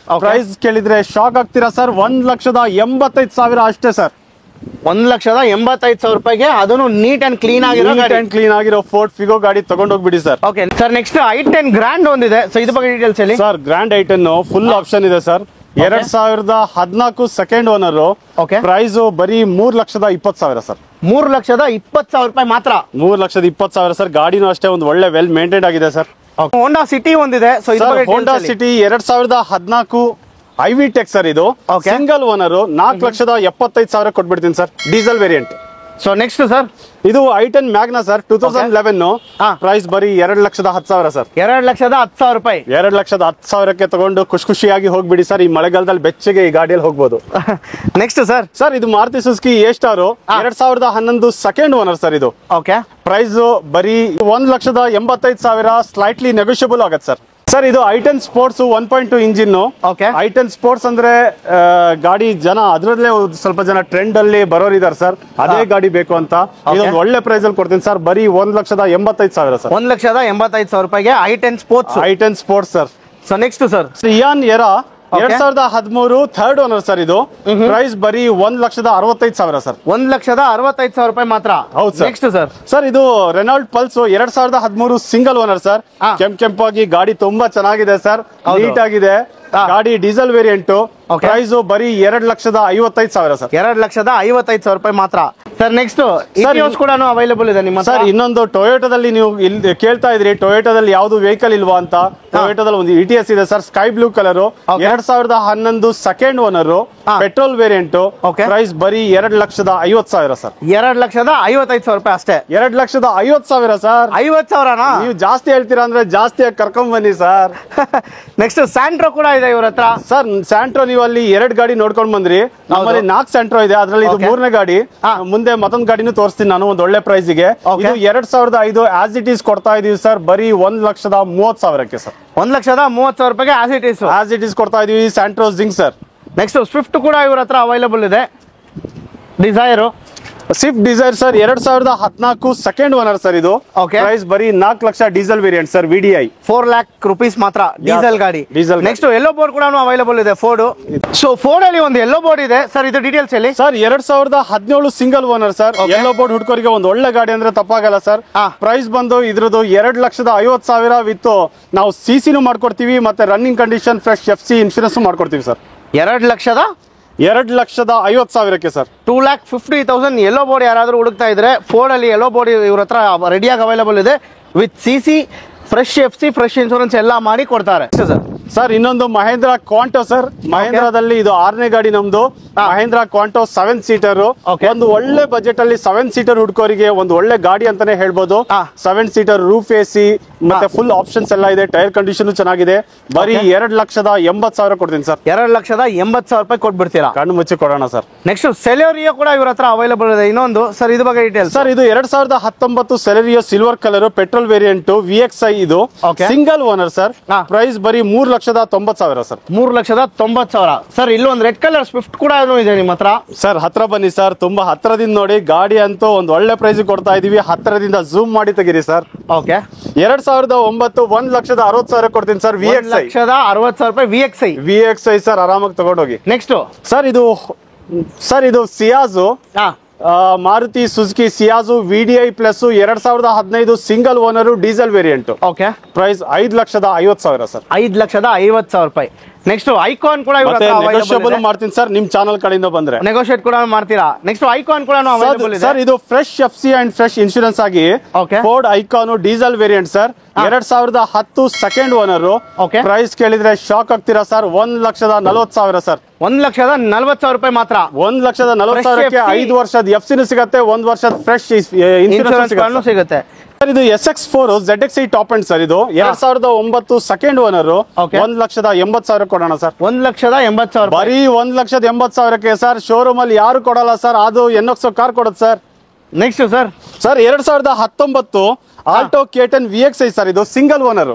ಪ್ರೈಸ್ ಕೇಳಿದ್ರೆ ಶಾಕ್ ಆಗ್ತೀರಾ ಸರ್. 1,85,000 ಅಷ್ಟೇ ಸರ್. 1,85,000 ರೂಪಾಯಿಗೆ ಅದನ್ನು ನೀಟ್ ಅಂಡ್ ಕ್ಲೀನ್ ಆಗಿರೋ ಫೋರ್ಡ್ ಫಿಗೋ ಗಾಡಿ ತಗೊಂಡೋಗ್ಬಿಡಿ sir. Okay sir. Next i10 grand ಒಂದಿದೆ. ಸೊ ಇದ್ರ ಬಗ್ಗೆ ಡೀಟೇಲ್ಸ್ ಹೇಳಿ sir. Grand i10 full option ಇದೆ ಸರ್. 2014 second owner. ಪ್ರೈಸ್ ಬರೀ 3,20,000 ಸರ್. 3,20,000 ರೂಪಾಯಿ ಮಾತ್ರ. 3,20,000 ಸರ್. ಗಾಡಿನೂ ಅಷ್ಟೇ ಒಂದು ಒಳ್ಳೆ ವೆಲ್ ಮೇಂಟೈನ್ ಆಗಿದೆ ಸರ್. ಹೋಂಡಾ ಸಿಟಿ ಒಂದಿದೆ. So Honda City 2014 IV tech sir. ಇದು ಸಿಂಗಲ್ ಓನರ್. 4,75,000 ಕೊಟ್ಬಿಡ್ತೀನಿ sir. Diesel variant. So next sir ಇದು i10 ಮ್ಯಾಗ್ನಾ ಸರ್. 2011 ಪ್ರೈಸ್ ಬರೀ 2,10,000 ಸರ್. 2,10,000 ರೂಪಾಯಿ. 2,10,000ಕ್ಕೆ ತಗೊಂಡು ಖುಷಿಯಾಗಿ ಹೋಗ್ಬಿಡಿ ಸರ್. ಈ ಮಳೆಗಾಲದಲ್ಲಿ ಬೆಚ್ಚಗೆ ಈ ಗಾಡಿಯಲ್ಲಿ ಹೋಗ್ಬೋದು. ನೆಕ್ಸ್ಟ್ ಸರ್ ಇದು Maruti Suzuki A-Star 2011 second owner sir. ಇದು ಪ್ರೈಸ್ ಬರೀ 1,85,000 ಸ್ಲೈಟ್ಲಿ ನೆಗೋಷಿಯಬಲ್ ಆಗತ್ತೆ ಸರ್. ಸರ್ ಇದು i10 sports 1.2 engine. Okay. i10 sports ಅಂದ್ರೆ ಗಾಡಿ ಜನ ಅದರಲ್ಲೇ ಸ್ವಲ್ಪ ಜನ ಟ್ರೆಂಡ್ ಅಲ್ಲಿ ಬರೋರು ಇದಾರೆ ಸರ್, ಅದೇ ಗಾಡಿ ಬೇಕು ಅಂತ. ಇದೊಂದು ಒಳ್ಳೆ ಪ್ರೈಸ್ ಅಲ್ಲಿ ಕೊಡ್ತೀನಿ ಸರ್, ಬರೀ 1,85,000 ಸರ್. 1,85,000 ರೂಪಾಯಿಗೆ i10 sports. i10 sports sir. So next sir Eon Era 2013 third owner sir. ಇದು ಪ್ರೈಸ್ ಬರೀ 1,65,000 ಸರ್. 1,65,000 ರೂಪಾಯಿ ಮಾತ್ರ. ಹೌದು ಸರ್. ನೆಕ್ಸ್ಟ್ ಸರ್ ಸರ್ ಇದು Renault Pulse 2013 single owner sir. ಕೆಂಪಾಗಿ ಗಾಡಿ ತುಂಬಾ ಚೆನ್ನಾಗಿದೆ ಸರ್, ನೀಟ್ ಆಗಿದೆ ಗಾಡಿ. Diesel variant. ಪ್ರೈಸ್ ಬರೀ 2,55,000 ಸರ್. 2,55,000 ರೂಪಾಯಿ ಮಾತ್ರ ಸರ್. ನೆಕ್ಸ್ಟ್ ಕೂಡ ಅವೈಲೇಬಲ್ ಇದೆ ನಿಮ್ಮ ಸರ್. ಇನ್ನೊಂದು ಟೊಯೋಟಾದಲ್ಲಿ ನೀವು ಇಲ್ಲಿ ಕೇಳ್ತಾ ಇದ್ರಿ, ಟೊಯೋಟಾದಲ್ಲಿ ಯಾವ್ದು ವೆಹಿಕಲ್ ಇಲ್ವಾ ಅಂತ. ಟೊಯೋಟಾದಲ್ಲಿ ಒಂದು ಇಟಿಎಸ್ ಇದೆ sir, sky blue colour. 2011 second owner, petrol variant. Price ಬರೀ 2,50,000 ಸರ್. 2,55,000 ರೂಪಾಯಿ ಅಷ್ಟೇ. 2,50,000 ಸರ್. 50,000 ನೀವು ಜಾಸ್ತಿ ಹೇಳ್ತೀರಾ ಅಂದ್ರೆ ಜಾಸ್ತಿಯಾಗಿ ಕರ್ಕೊಂಡ್ ಬನ್ನಿ ಸರ್. ನೆಕ್ಸ್ಟ್ ಸ್ಯಾಂಟ್ರೋ ಕೂಡ ಇದೆ ಇವ್ರ ಹತ್ರ ಸರ್. ಸ್ಯಾಂಟ್ರೋ ನೀವು ಅಲ್ಲಿ 2 ಗಾಡಿ ನೋಡ್ಕೊಂಡ್ ಬಂದ್ರಿ, ನಮ್ಮಲ್ಲಿ 4 ಸ್ಯಾಂಟ್ರೋ ಇದೆ, ಅದ್ರಲ್ಲಿ ಇದು 3ನೇ ಗಾಡಿ. ಮುಂದೆ ಮತ್ತೊಂದು ಗಾಡಿನೂ ತೋರಿಸ್ತೀನಿ ನಾನು ಒಂದು ಒಳ್ಳೆ ಪ್ರೈಸ್ ಗೆ. ಇದು 2005 ಆಸ್ ಇಟ್ ಈಸ್ ಕೊಡ್ತಾ ಇದೀವಿ ಸರ್, ಬರೀ 1,30,000 ಸರ್. 1,30,000 ರೂಪಾಯಿಗೆ ಆಸ್ ಇಟ್ ಈಸ್ ಕೊಡ್ತಾ ಇದೀವಿ Santro Xing sir. Next Swift ಕೂಡ ಇವ್ರ ಹತ್ರ ಅವೈಲೇಬಲ್ ಇದೆ. Dzire Swift Dzire sir 2014 second owner sir. ಇದು ಪ್ರೈಸ್ ಬರೀ 4 lakh diesel variant sir. VDI 4 lakh rupees ಮಾತ್ರ ಡೀಸೆಲ್ ಗಾಡಿ. ನೆಕ್ಸ್ಟ್ ಯೆಲ್ಲೋ ಬೋರ್ಡ್ ಕೂಡ ಅವೈಲೇಬಲ್ ಇದೆ ಫೋರ್ಡ್. ಸೊ ಫೋರ್ಡ್ ಅಲ್ಲಿ ಒಂದು ಯೆಲ್ಲೋ ಬೋರ್ಡ್ ಇದೆ ಸರ್, ಇದು ಡೀಟೇಲ್ಸ್ ಹೇಳಿ sir. 2017 single owner sir. Yellow board ಹುಡ್ಕೋರಿಗೆ ಒಂದು ಒಳ್ಳೆ ಗಾಡಿ ಅಂದ್ರೆ ತಪ್ಪಾಗಲ್ಲ ಸರ್. ಪ್ರೈಸ್ ಬಂದು ಇದ್ರದ್ದು 2,50,000 ವಿತ್ ನಾವು CCನೂ ಮಾಡ್ಕೊಡ್ತೀವಿ, ಮತ್ತೆ running condition fresh FC insurance ಮಾಡ್ಕೊಡ್ತೀವಿ ಸರ್. 2,50,000 ಸರ್. 2,50,000 ಯೆಲ್ಲೋ ಬೋರ್ಡ್ ಯಾರಾದ್ರೂ ಹುಡುಕ್ತಾ ಇದ್ರೆ ಫೋರ್ಡ್ ಅಲ್ಲಿ ಯೆಲ್ಲೋ ಬೋರ್ಡ್ ಇವ್ರ ಹತ್ರ ರೆಡಿಯಾಗಿ ಅವೈಲೇಬಲ್ ಇದೆ. With CC fresh FC fresh insurance ಎಲ್ಲ ಮಾಡಿ ಕೊಡ್ತಾರೆ ಸರ್. ಇನ್ನೊಂದು ಮಹೇಂದ್ರ ಕ್ವಾಂಟೋ ಸರ್. ಮಹೇಂದ್ರದಲ್ಲಿ ಇದು 6ನೇ ಗಾಡಿ ನಮ್ದು. Mahindra Quanto 7 seater. ಒಂದು ಒಳ್ಳೆ ಬಜೆಟ್ ಅಲ್ಲಿ 7 ಸೀಟರ್ ಹುಡ್ಕೋರಿಗೆ ಒಂದು ಒಳ್ಳೆ ಗಾಡಿ ಅಂತಾನೆ ಹೇಳ್ಬೋದು. 7 ಸೀಟರ್, ರೂಫ್ AC ಮತ್ತೆ ಫುಲ್ ಆಪ್ಷನ್ಸ್ ಎಲ್ಲ ಇದೆ. ಟೈರ್ ಕಂಡೀಷನ್ ಚೆನ್ನಾಗಿದೆ. ಬರೀ 2,80,000 ಕೊಡ್ತೀನಿ ಸರ್. 2,80,000 ರೂಪಾಯಿ ಕೊಟ್ಬಿಡ್ತೀರಾ? ಕಣ್ಣು ಮುಚ್ಚಿ ಕೊಡೋಣ ಸರ್. ನೆಕ್ಸ್ಟ್ ಸೆಲೆರಿಯೋ ಕೂಡ ಇವ್ರ ಹತ್ರ ಅವೈಲೇಬಲ್ ಇದೆ. ಇನ್ನೊಂದು ಸರ್ ಇದು ಬಗ್ಗೆ ಡೀಟೇಲ್ಸ್ ಸರ್. ಇದು 2019 Celerio silver colour, petrol variant, VXI. ಇದು ಸಿಂಗಲ್ ಓನರ್ ಸರ್. ಪ್ರೈಸ್ ಬರೀ 3,90,000 ಸರ್. 3,90,000 ಸರ್. ಇಲ್ಲೊಂದು ರೆಡ್ ಕಲರ್ ಸ್ವಿಫ್ಟ್ ಕೂಡ ಇದೆ ನಿಮ್ಮ ಹತ್ರ ಸರ್. ಹತ್ರ ಬನ್ನಿ ಸರ್, ತುಂಬಾ ಹತ್ರದಿಂದ ನೋಡಿ. ಗಾಡಿ ಅಂತೂ ಒಂದು ಒಳ್ಳೆ ಪ್ರೈಸ್ ಕೊಡ್ತಾ ಇದೀವಿ. ಹತ್ರದಿಂದ ಝೂಮ್ ಮಾಡಿ ತೆಗೀರಿ ಸರ್. 2009 1,60,000 ಕೊಡ್ತೀನಿ ಸರ್. VXI 1,60,000 ರೂಪಾಯಿ VXI ಸರ್. ಆರಾಮಾಗಿ ತಗೊಂಡೋಗಿ. ನೆಕ್ಸ್ಟ್ ಸರ್ ಇದು Ciaz, Maruti Suzuki Ciaz VDI plus 2015 single owner diesel variant. Price 5,50,000 sir. 5,50,000 ರೂಪಾಯಿ. ನೆಕ್ಸ್ಟ್ ಐಕಾನ್ ಕೂಡ ನೆಗೋಷಿಯಬಲ್ ಮಾಡ್ತೀನಿ ಸರ್, ನಿಮ್ ಚಾನಲ್ ಕಡೆಯಿಂದ ಬಂದ್ರೆ ನೆಗೋಷಿಯೇಟ್ ಕೂಡ ಮಾಡ್ತೀರಾ. ನೆಕ್ಸ್ಟ್ ಐಕಾನ್ ಕೂಡ ಅವೈಲೇಬಲ್ ಇದೆ ಸರ್. ಇದು fresh FC and fresh insurance ಆಗಿ Ford Ikon diesel variant sir. 2010 second owner. Price ಕೇಳಿದ್ರೆ ಶಾಕ್ ಆಗ್ತೀರಾ ಸರ್. 1,40,000 ಸರ್. 1,40,000 ರೂಪಾಯಿ ಮಾತ್ರ. 1,40,000ಕ್ಕೆ 5 ವರ್ಷದ FC ಸಿಗುತ್ತೆ, 1 ವರ್ಷದ ಫ್ರೆಶ್ ಇನ್ಶೂರೆನ್ಸ್ ಸಿಗುತ್ತೆ ಸರ್. ಇದು SX4 ZXi top end sir. ಇದು 2009 ಸೆಕೆಂಡ್ ಓನರ್. 1,80,000 ಕೊಡೋಣ ಸರ್. 1,80,000 ಬರೀ 1,80,000ಕ್ಕೆ ಸರ್. ಶೋರೂಮ್ ಅಲ್ಲಿ ಯಾರು ಕೊಡಲ್ಲ ಸರ್, ಅದು NXO ಕಾರ್ ಕೊಡುತ್ತೆ sir. Next sir 2019 Alto K10 VXI sir. ಇದು ಸಿಂಗಲ್ ಓನರ್.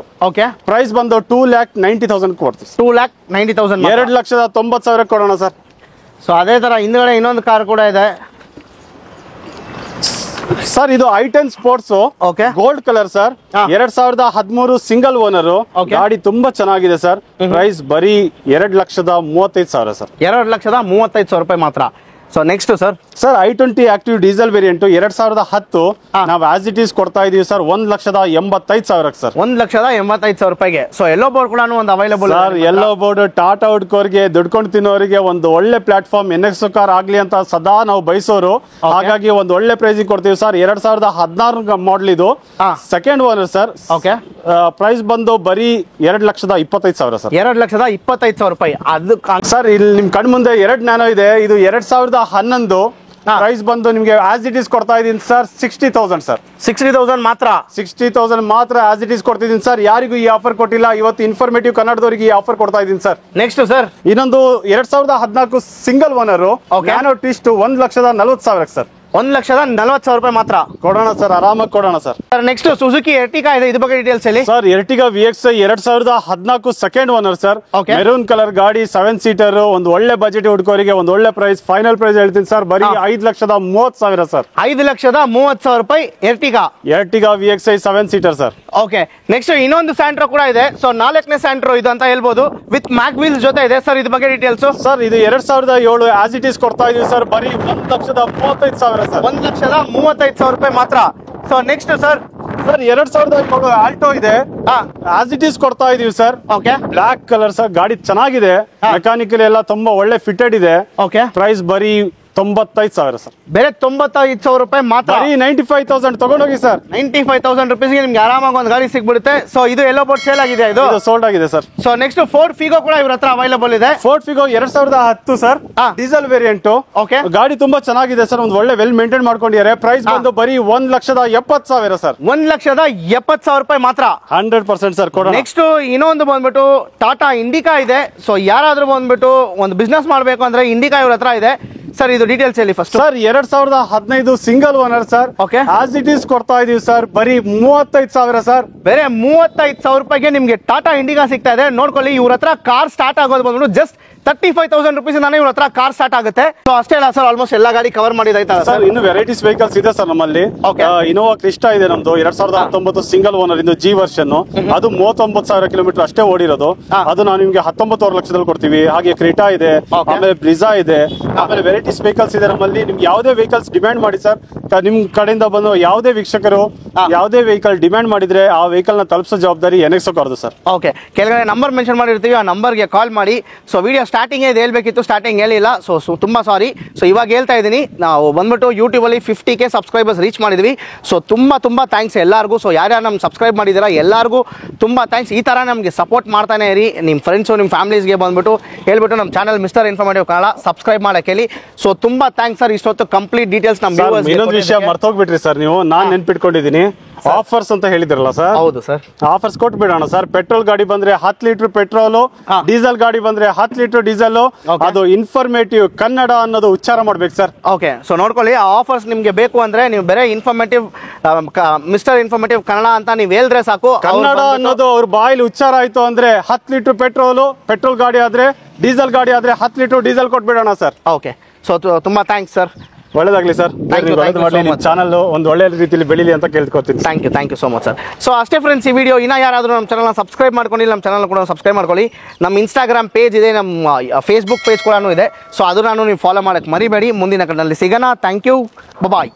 ಪ್ರೈಸ್ ಬಂದು 2,90,000 ಕೊಡ್ತೀವಿ. 2,90,000 2,90,000 ಕೊಡೋಣ ಸರ್. ಸೊ ಅದೇ ತರ ಹಿಂದ್ಗಡೆ ಇನ್ನೊಂದು ಕಾರ್ ಕೂಡ ಇದೆ ಸರ್. ಇದು i10 sports gold colour sir. 2013 single owner. ಗಾಡಿ ತುಂಬಾ ಚೆನ್ನಾಗಿದೆ ಸರ್. ಪ್ರೈಸ್ ಬರೀ 2,35,000 ಸರ್. 2,35,000 ರೂಪಾಯಿ ಮಾತ್ರ. So next sir i20 active diesel variant 2010 ನಾವು ಆಸ್ ಇಟ್ ಈಸ್ ಕೊಡ್ತಾ ಇದೀವಿ ಸರ್. 1,85,000 ಸರ್. 1,85,000 ರೂಪಾಯಿಗೆ. ಸೊ ಯೆಲ್ಲೋ ಬೋರ್ಡ್ ಕೂಡ ಒಂದು available sir. Yellow board Tata ಹುಡ್ಕೋರ್ಗೆ ದುಡ್ಕೊಂಡು ತಿನ್ನೋರಿಗೆ ಒಂದು ಒಳ್ಳೆ ಪ್ಲಾಟ್ಫಾರ್ಮ್ NXO ಕಾರ್ ಆಗ್ಲಿ ಅಂತ ಸದಾ ನಾವು ಬಯಸೋರು. ಹಾಗಾಗಿ ಒಂದು ಒಳ್ಳೆ ಪ್ರೈಸ್ ಕೊಡ್ತೀವಿ ಸರ್. 2016 ಮಾಡಲ್ ಇದು, ಸೆಕೆಂಡ್ ಓನರ್ ಸರ್. ಪ್ರೈಸ್ ಬಂದು ಬರೀ 2,25,000 ಸರ್. 2,25,000 ರೂಪಾಯಿ. ಅದು ಸರ್ ಇಲ್ಲಿ ನಿಮ್ ಕಣ್ ಮುಂದೆ 2 ನ್ಯಾನೋ ಇದೆ. ಇದು 2011. ಪ್ರೈಸ್ ಬಂದು ನಿಮ್ಗೆ ಆಸ್ ಇಟ್ ಈಸ್ ಕೊಡ್ತಾ ಇದೀನಿ ಸರ್. 60,000 ಸರ್. 60,000 ಮಾತ್ರ. 60,000 ಮಾತ್ರ ಆಸ್ ಇಟ್ ಈಸ್ ಕೊಡ್ತಿದ್ದೀನಿ ಸರ್. ಯಾರಿಗೂ ಈ ಆಫರ್ ಕೊಟ್ಟಿಲ್ಲ. ಇವತ್ತು ಇನ್ಫಾರ್ಮೇಟಿವ್ ಕನ್ನಡದವರಿಗೆ ಈ ಆಫರ್ ಕೊಡ್ತಾ ಇದೀನಿ ಸರ್. ನೆಕ್ಸ್ಟ್ ಸರ್ ಇನ್ನೊಂದು 2014 single owner nano twist 1,40,000 sir. 1,40,000 ರೂಪಾಯಿ ಮಾತ್ರ ಕೊಡೋಣ ಸರ್, ಆರಾಮಾಗಿ ಕೊಡೋಣ ಸರ್. ನೆಕ್ಸ್ಟ್ ಸುಜುಕಿ ಎರ್ಟಿಗಾ ಇದೆ, ಇದ್ರ ಬಗ್ಗೆ ಡೀಟೇಲ್ಸ್ ಹೇಳಿ sir. Ertiga VXi 2014 second owner sir. Okay. Maroon colour ಗಾಡಿ, 7 ಸೀಟರ್, ಒಂದು ಒಳ್ಳೆ ಬಜೆಟ್ ಹುಡುಕೋರಿಗೆ ಒಂದು ಒಳ್ಳೆ ಪ್ರೈಸ್, ಫೈನಲ್ ಪ್ರೈಸ್ ಹೇಳ್ತೀನಿ ಸರ್, ಬರೀ 5,30,000 ಸರ್. 5,30,000 ರೂಪಾಯಿ Ertiga VXi 7 seater sir. Okay. Next ಇನ್ನೊಂದು ಸ್ಯಾಂಟ್ರೋ ಕೂಡ ಇದೆ. ಸೊ 4ನೇ ಸ್ಯಾಂಟ್ರೋ ಇದು ಅಂತ ಹೇಳ್ಬೋದು, ವಿತ್ ಮ್ಯಾಕ್ ವೀಲ್ಸ್ ಜೊತೆ ಇದೆ ಸರ್. ಇದ್ರ ಬಗ್ಗೆ ಡೀಟೇಲ್ಸ್ ಸರ್. ಇದು 2007 ಆಸ್ ಇಟ್ ಈಸ್ ಕೊಡ್ತಾ ಇದೀವಿ ಸರ್, ಬರೀ 1,35,000 ಸರ್. 1,35,000 ರೂಪಾಯಿ ಮಾತ್ರ. ಸೊ ನೆಕ್ಸ್ಟ್ ಸರ್ 2007 ಆಲ್ಟೋ ಇದೆ, ಆಸ್ ಇಟ್ ಈಸ್ ಕೊಡ್ತಾ ಇದೀವಿ sir. Okay. Black colour sir, ಗಾಡಿ ಚೆನ್ನಾಗಿದೆ, ಮೆಕ್ಯಾನಿಕಲ್ ಎಲ್ಲ ತುಂಬಾ ಒಳ್ಳೆ ಫಿಟೆಡ್ ಇದೆ. ಓಕೆ. ಪ್ರೈಸ್ ಬರೀ 95,000 ಸರ್. ಬೇರೆ 95,000 ರೂಪಾಯಿ ಮಾತ್ರ. ಬರೀ 95,000 ತಗೊಂಡೋಗಿ ಸರ್. 95,000 ರುಪೀಸ್ಗೆ ನಿಮ್ಗೆ ಆರಾಮಾಗಿ ಒಂದು ಗಾಡಿ ಸಿಗ್ಬಿಡುತ್ತೆ. ಸೊ ಇದು ಎಲ್ಲೋ ಬೋರ್ಡ್ ಸೇಲ್ ಆಗಿದೆ, ಇದು ಸೋಲ್ಡ್ ಆಗಿದೆ sir. So next Ford Figo ಕೂಡ ಇವ್ರ ಹತ್ರ ಅವೈಲೇಬಲ್ ಇದೆ. Ford Figo 2010 sir, diesel variant. Okay. ಗಾಡಿ ತುಂಬಾ ಚೆನ್ನಾಗಿದೆ ಸರ್, ಒಂದು ಒಳ್ಳೆ ವೆಲ್ ಮೇಂಟೈನ್ ಮಾಡ್ಕೊಂಡಿದ್ದಾರೆ. ಪ್ರೈಸ್ ಬಂದು ಬರೀ 1,70,000 ಸರ್. 1,70,000 ರೂಪಾಯಿ ಮಾತ್ರ. 100% ಸರ್ ಕೊಡೋಣ. ನೆಕ್ಸ್ಟ್ ಇನ್ನೊಂದು ಬಂದ್ಬಿಟ್ಟು ಟಾಟಾ ಇಂಡಿಕಾ ಇದೆ. ಸೊ ಯಾರಾದ್ರೂ ಬಂದ್ಬಿಟ್ಟು ಒಂದು ಬಿಸ್ನೆಸ್ ಮಾಡಬೇಕು ಅಂದ್ರೆ ಇಂಡಿಕಾ ಇವ್ರ ಹತ್ರ ಇದೆ ಸರ್. ಇದು ಡೀಟೇಲ್ಸ್ ಹೇಳಿ first. Sir 2015 single owner sir. Okay. As it is ಕೊಡ್ತಾ ಇದೀವಿ ಸರ್, ಬರೀ 35,000 ಸರ್. ಬೇರೆ 35,000 ರೂಪಾಯಿಗೆ ನಿಮ್ಗೆ ಟಾಟಾ ಇಂಡಿಕಾ ಸಿಗ್ತಾ ಇದೆ. ನೋಡ್ಕೊಳ್ಳಿ, ಇವ್ರ ಹತ್ರ ಕಾರ್ ಸ್ಟಾರ್ಟ್ ಆಗೋದು ಬಂದ್ಬಿಟ್ಟು ಜಸ್ಟ್ 35,000 ರುಪೀಸ್ ಇವ್ರ ಹತ್ರ ಕಾರ್ ಸ್ಟಾರ್ಟ್ ಆಗುತ್ತೆ. ಸೊ ಅಷ್ಟೇ ಅಲ್ಲ ಸರ್, ಆಲ್ಮೋಸ್ಟ್ ಎಲ್ಲಾ ಗಾಡಿ ಕವರ್ ಮಾಡಿದಾಯ್ತಾ ಸರ್. ಇನ್ನು ವೆರೈಟೀಸ್ ವೆಹಿಕಲ್ಸ್ ಇದೆ ಸರ್ ನಮ್ಮಲ್ಲಿ. ಇನೋವಾ ಕ್ರಿಸ್ಟಾ ಇದೆ ನಮ್ದು, 2019 ಸಿಂಗಲ್ ಓನರ್, ಇದು G ವರ್ಷನ್. ಅದು 39,000 ಕಿಲೋಮೀಟರ್ ಅಷ್ಟೇ ಓಡಿರೋದು. ಅದು ನಾವು ನಿಮ್ಗೆ 19 ಲಕ್ಷದಲ್ಲಿ ಕೊಡ್ತೀವಿ. ಹಾಗೆ ಕ್ರಿಟಾ ಇದೆ, ಆಮೇಲೆ ಬ್ರಿಜಾ ಇದೆ, ಆಮೇಲೆ ವೆರೈಟೀಸ್ ವೆಹಿಕಲ್ಸ್ ಇದೆ ನಮ್ಮಲ್ಲಿ. ನಿಮ್ಗೆ ಯಾವುದೇ ವೆಹಿಕಲ್ಸ್ ಡಿಮ್ಯಾಂಡ್ ಮಾಡಿ ಸರ್, ನಿಮ್ ಕಡೆಯಿಂದ ಬಂದು ಯಾವುದೇ ವೀಕ್ಷಕರು ಯಾವುದೇ ವೆಹಿಕಲ್ ಡಿಮ್ಯಾಂಡ್ ಮಾಡಿದ್ರೆ ಆ ವೆಹಿಕಲ್ ನ ತಲುಪಿಸೋ ಜವಾಬ್ದಾರಿ NXO ಕಾರ್ದು ಸರ್. ಓಕೆ. ಕೆಳಗಡೆ ನಂಬರ್ ಮೆನ್ಷನ್ ಮಾಡಿರ್ತೀವಿ, ಆ ನಂಬರ್ಗೆ ಕಾಲ್ ಮಾಡಿ. ಸೊ ವಿಡಿಯೋ ಸ್ಟಾರ್ಟಿಂಗ್ ಇದು ಹೇಳ್ಬೇಕಿತ್ತು, ಸ್ಟಾರ್ಟಿಂಗ್ ಹೇಳಿಲ್ಲ. ಸೊ ತುಂಬಾ ಸಾರಿ. ಸೊ ಇವಾಗ ಹೇಳ್ತಾ ಇದ್ದೀನಿ, ನಾವು ಬಂದ್ಬಿಟ್ಟು ಯೂಟ್ಯೂಬ್ ಅಲ್ಲಿ 50K ಸಬ್ಸ್ಕ್ರೈಬರ್ಸ್ ರೀಚ್ ಮಾಡಿದ್ವಿ. ಸೊ ತುಂಬಾ ಥ್ಯಾಂಕ್ಸ್ ಎಲ್ಲರಿಗೂ. ಸೊ ಯಾರ್ಯಾರು ನಮ್ಗೆ ಸಬ್ಸ್ಕ್ರೈಬ್ ಮಾಡಿದ್ದೀರಾ ಎಲ್ಲರಿಗೂ ತುಂಬಾ ಥ್ಯಾಂಕ್ಸ್. ಈ ತರ ನಮಗೆ ಸಪೋರ್ಟ್ ಮಾಡ್ತಾನೆ ಇರಿ. ನಿಮ್ಮ ಫ್ರೆಂಡ್ಸು, ನಿಮ್ಮ ಫ್ಯಾಮಿಲೀಸ್ಗೆ ಬಂದ್ಬಿಟ್ಟು ಹೇಳ್ಬಿಟ್ಟು ನಮ್ಮ channel mister informative Kannada subscribe ಮಾಡಕ್ಕೆ ಹೇಳಿ. ಸೊ ತುಂಬಾ ಥ್ಯಾಂಕ್ಸ್ ಸರ್. ಇಷ್ಟೊತ್ತು ಕಂಪ್ಲೀಟ್ ಡೀಟೇಲ್ಸ್ ನಮ್ಮ ಇನ್ನೊಂದು ವಿಷಯ ಮರ್ತೋಗ್ಬಿಟ್ರಿ ಸರ್ ನೀವು, ನಾನ್ ನೆನ್ಪಿಟ್ಕೊಂಡಿದ್ದೀನಿ. ಆಫರ್ಸ್ ಅಂತ ಹೇಳಿದ್ರಲ್ಲ ಸರ್. ಹೌದು ಸರ್, ಆಫರ್ಸ್ ಕೊಟ್ಬಿಡೋಣ ಸರ್. ಪೆಟ್ರೋಲ್ ಗಾಡಿ ಬಂದ್ರೆ 10 ಲೀಟರ್ ಪೆಟ್ರೋಲ್, ಡೀಸೆಲ್ ಗಾಡಿ ಬಂದ್ರೆ 10 ಲೀಟರ್ ಡೀಸೆಲ್. ಅದು ಇನ್ಫಾರ್ಮೇಟಿವ್ ಕನ್ನಡ ಅನ್ನೋದು ಉಚ್ಚಾರ ಮಾಡ್ಬೇಕು ಸರ್. ಓಕೆ. ಸೊ ನೋಡ್ಕೊಳ್ಳಿ, ಆ ಆಫರ್ಸ್ ನಿಮ್ಗೆ ಬೇಕು ಅಂದ್ರೆ ನೀವು ಬೇರೆ ಇನ್ಫಾರ್ಮೇಟಿವ್ ಮಿಸ್ಟರ್ ಇನ್ಫಾರ್ಮೇಟಿವ್ ಕನ್ನಡ ಅಂತ ನೀವು ಹೇಳಿದ್ರೆ ಸಾಕು. ಕನ್ನಡ ಅನ್ನೋದು ಅವ್ರ ಬಾಯಲ್ಲಿ ಉಚ್ಚಾರ ಆಯ್ತು ಅಂದ್ರೆ 10 ಲೀಟರ್ ಪೆಟ್ರೋಲ್ ಗಾಡಿ ಆದ್ರೆ, ಡೀಸೆಲ್ ಗಾಡಿ ಆದ್ರೆ 10 ಲೀಟರ್ ಡೀಸೆಲ್ ಕೊಟ್ಬಿಡೋಣ ಸರ್. ಓಕೆ. ಸೊ ತುಂಬಾ ಥ್ಯಾಂಕ್ಸ್ ಸರ್. ಒಳ್ಳೇದಾಗ್ಲಿ ಸರ್. ಚಾನಲ್ ಒಂದು ಒಳ್ಳೆ ರೀತಿಯಲ್ಲಿ ಬೆಳೀಲಿ ಅಂತ ಕೇಳ್ಕೊತೀನಿ. Thank you so much sir. So ಅಷ್ಟೇ ಫ್ರೆಂಡ್ಸ್, ಈ ವಿಡಿಯೋ ಇನ್ನ ಯಾರಾದರೂ ನಮ್ಮ ಚಾನಲ್ನ ಸಬ್ಸ್ಕ್ರೈಬ್ ಮಾಡ್ಕೊಂಡಿಲ್ಲ, ನಮ್ಮ ಚಾನಲ್ ಕೂಡ ಸಬ್ಸ್ಕ್ರೈಬ್ ಮಾಡ್ಕೊಳ್ಳಿ. ನಮ್ಮ ಇನ್ಸ್ಟಾಗ್ರಾಮ್ ಪೇಜ್ ಇದೆ, ನಮ್ಮ ಫೇಸ್ಬುಕ್ ಪೇಜ್ ಕೂಡ ಇದೆ. ಸೊ ಅದನ್ನು ನೀವು ಫಾಲೋ ಮಾಡಕ್ಕೆ ಮರಿಬೇಡಿ. ಮುಂದಿನ ಕಣ್ಣಲ್ಲಿ ಸಿಗೋಣ. Thank you, bye.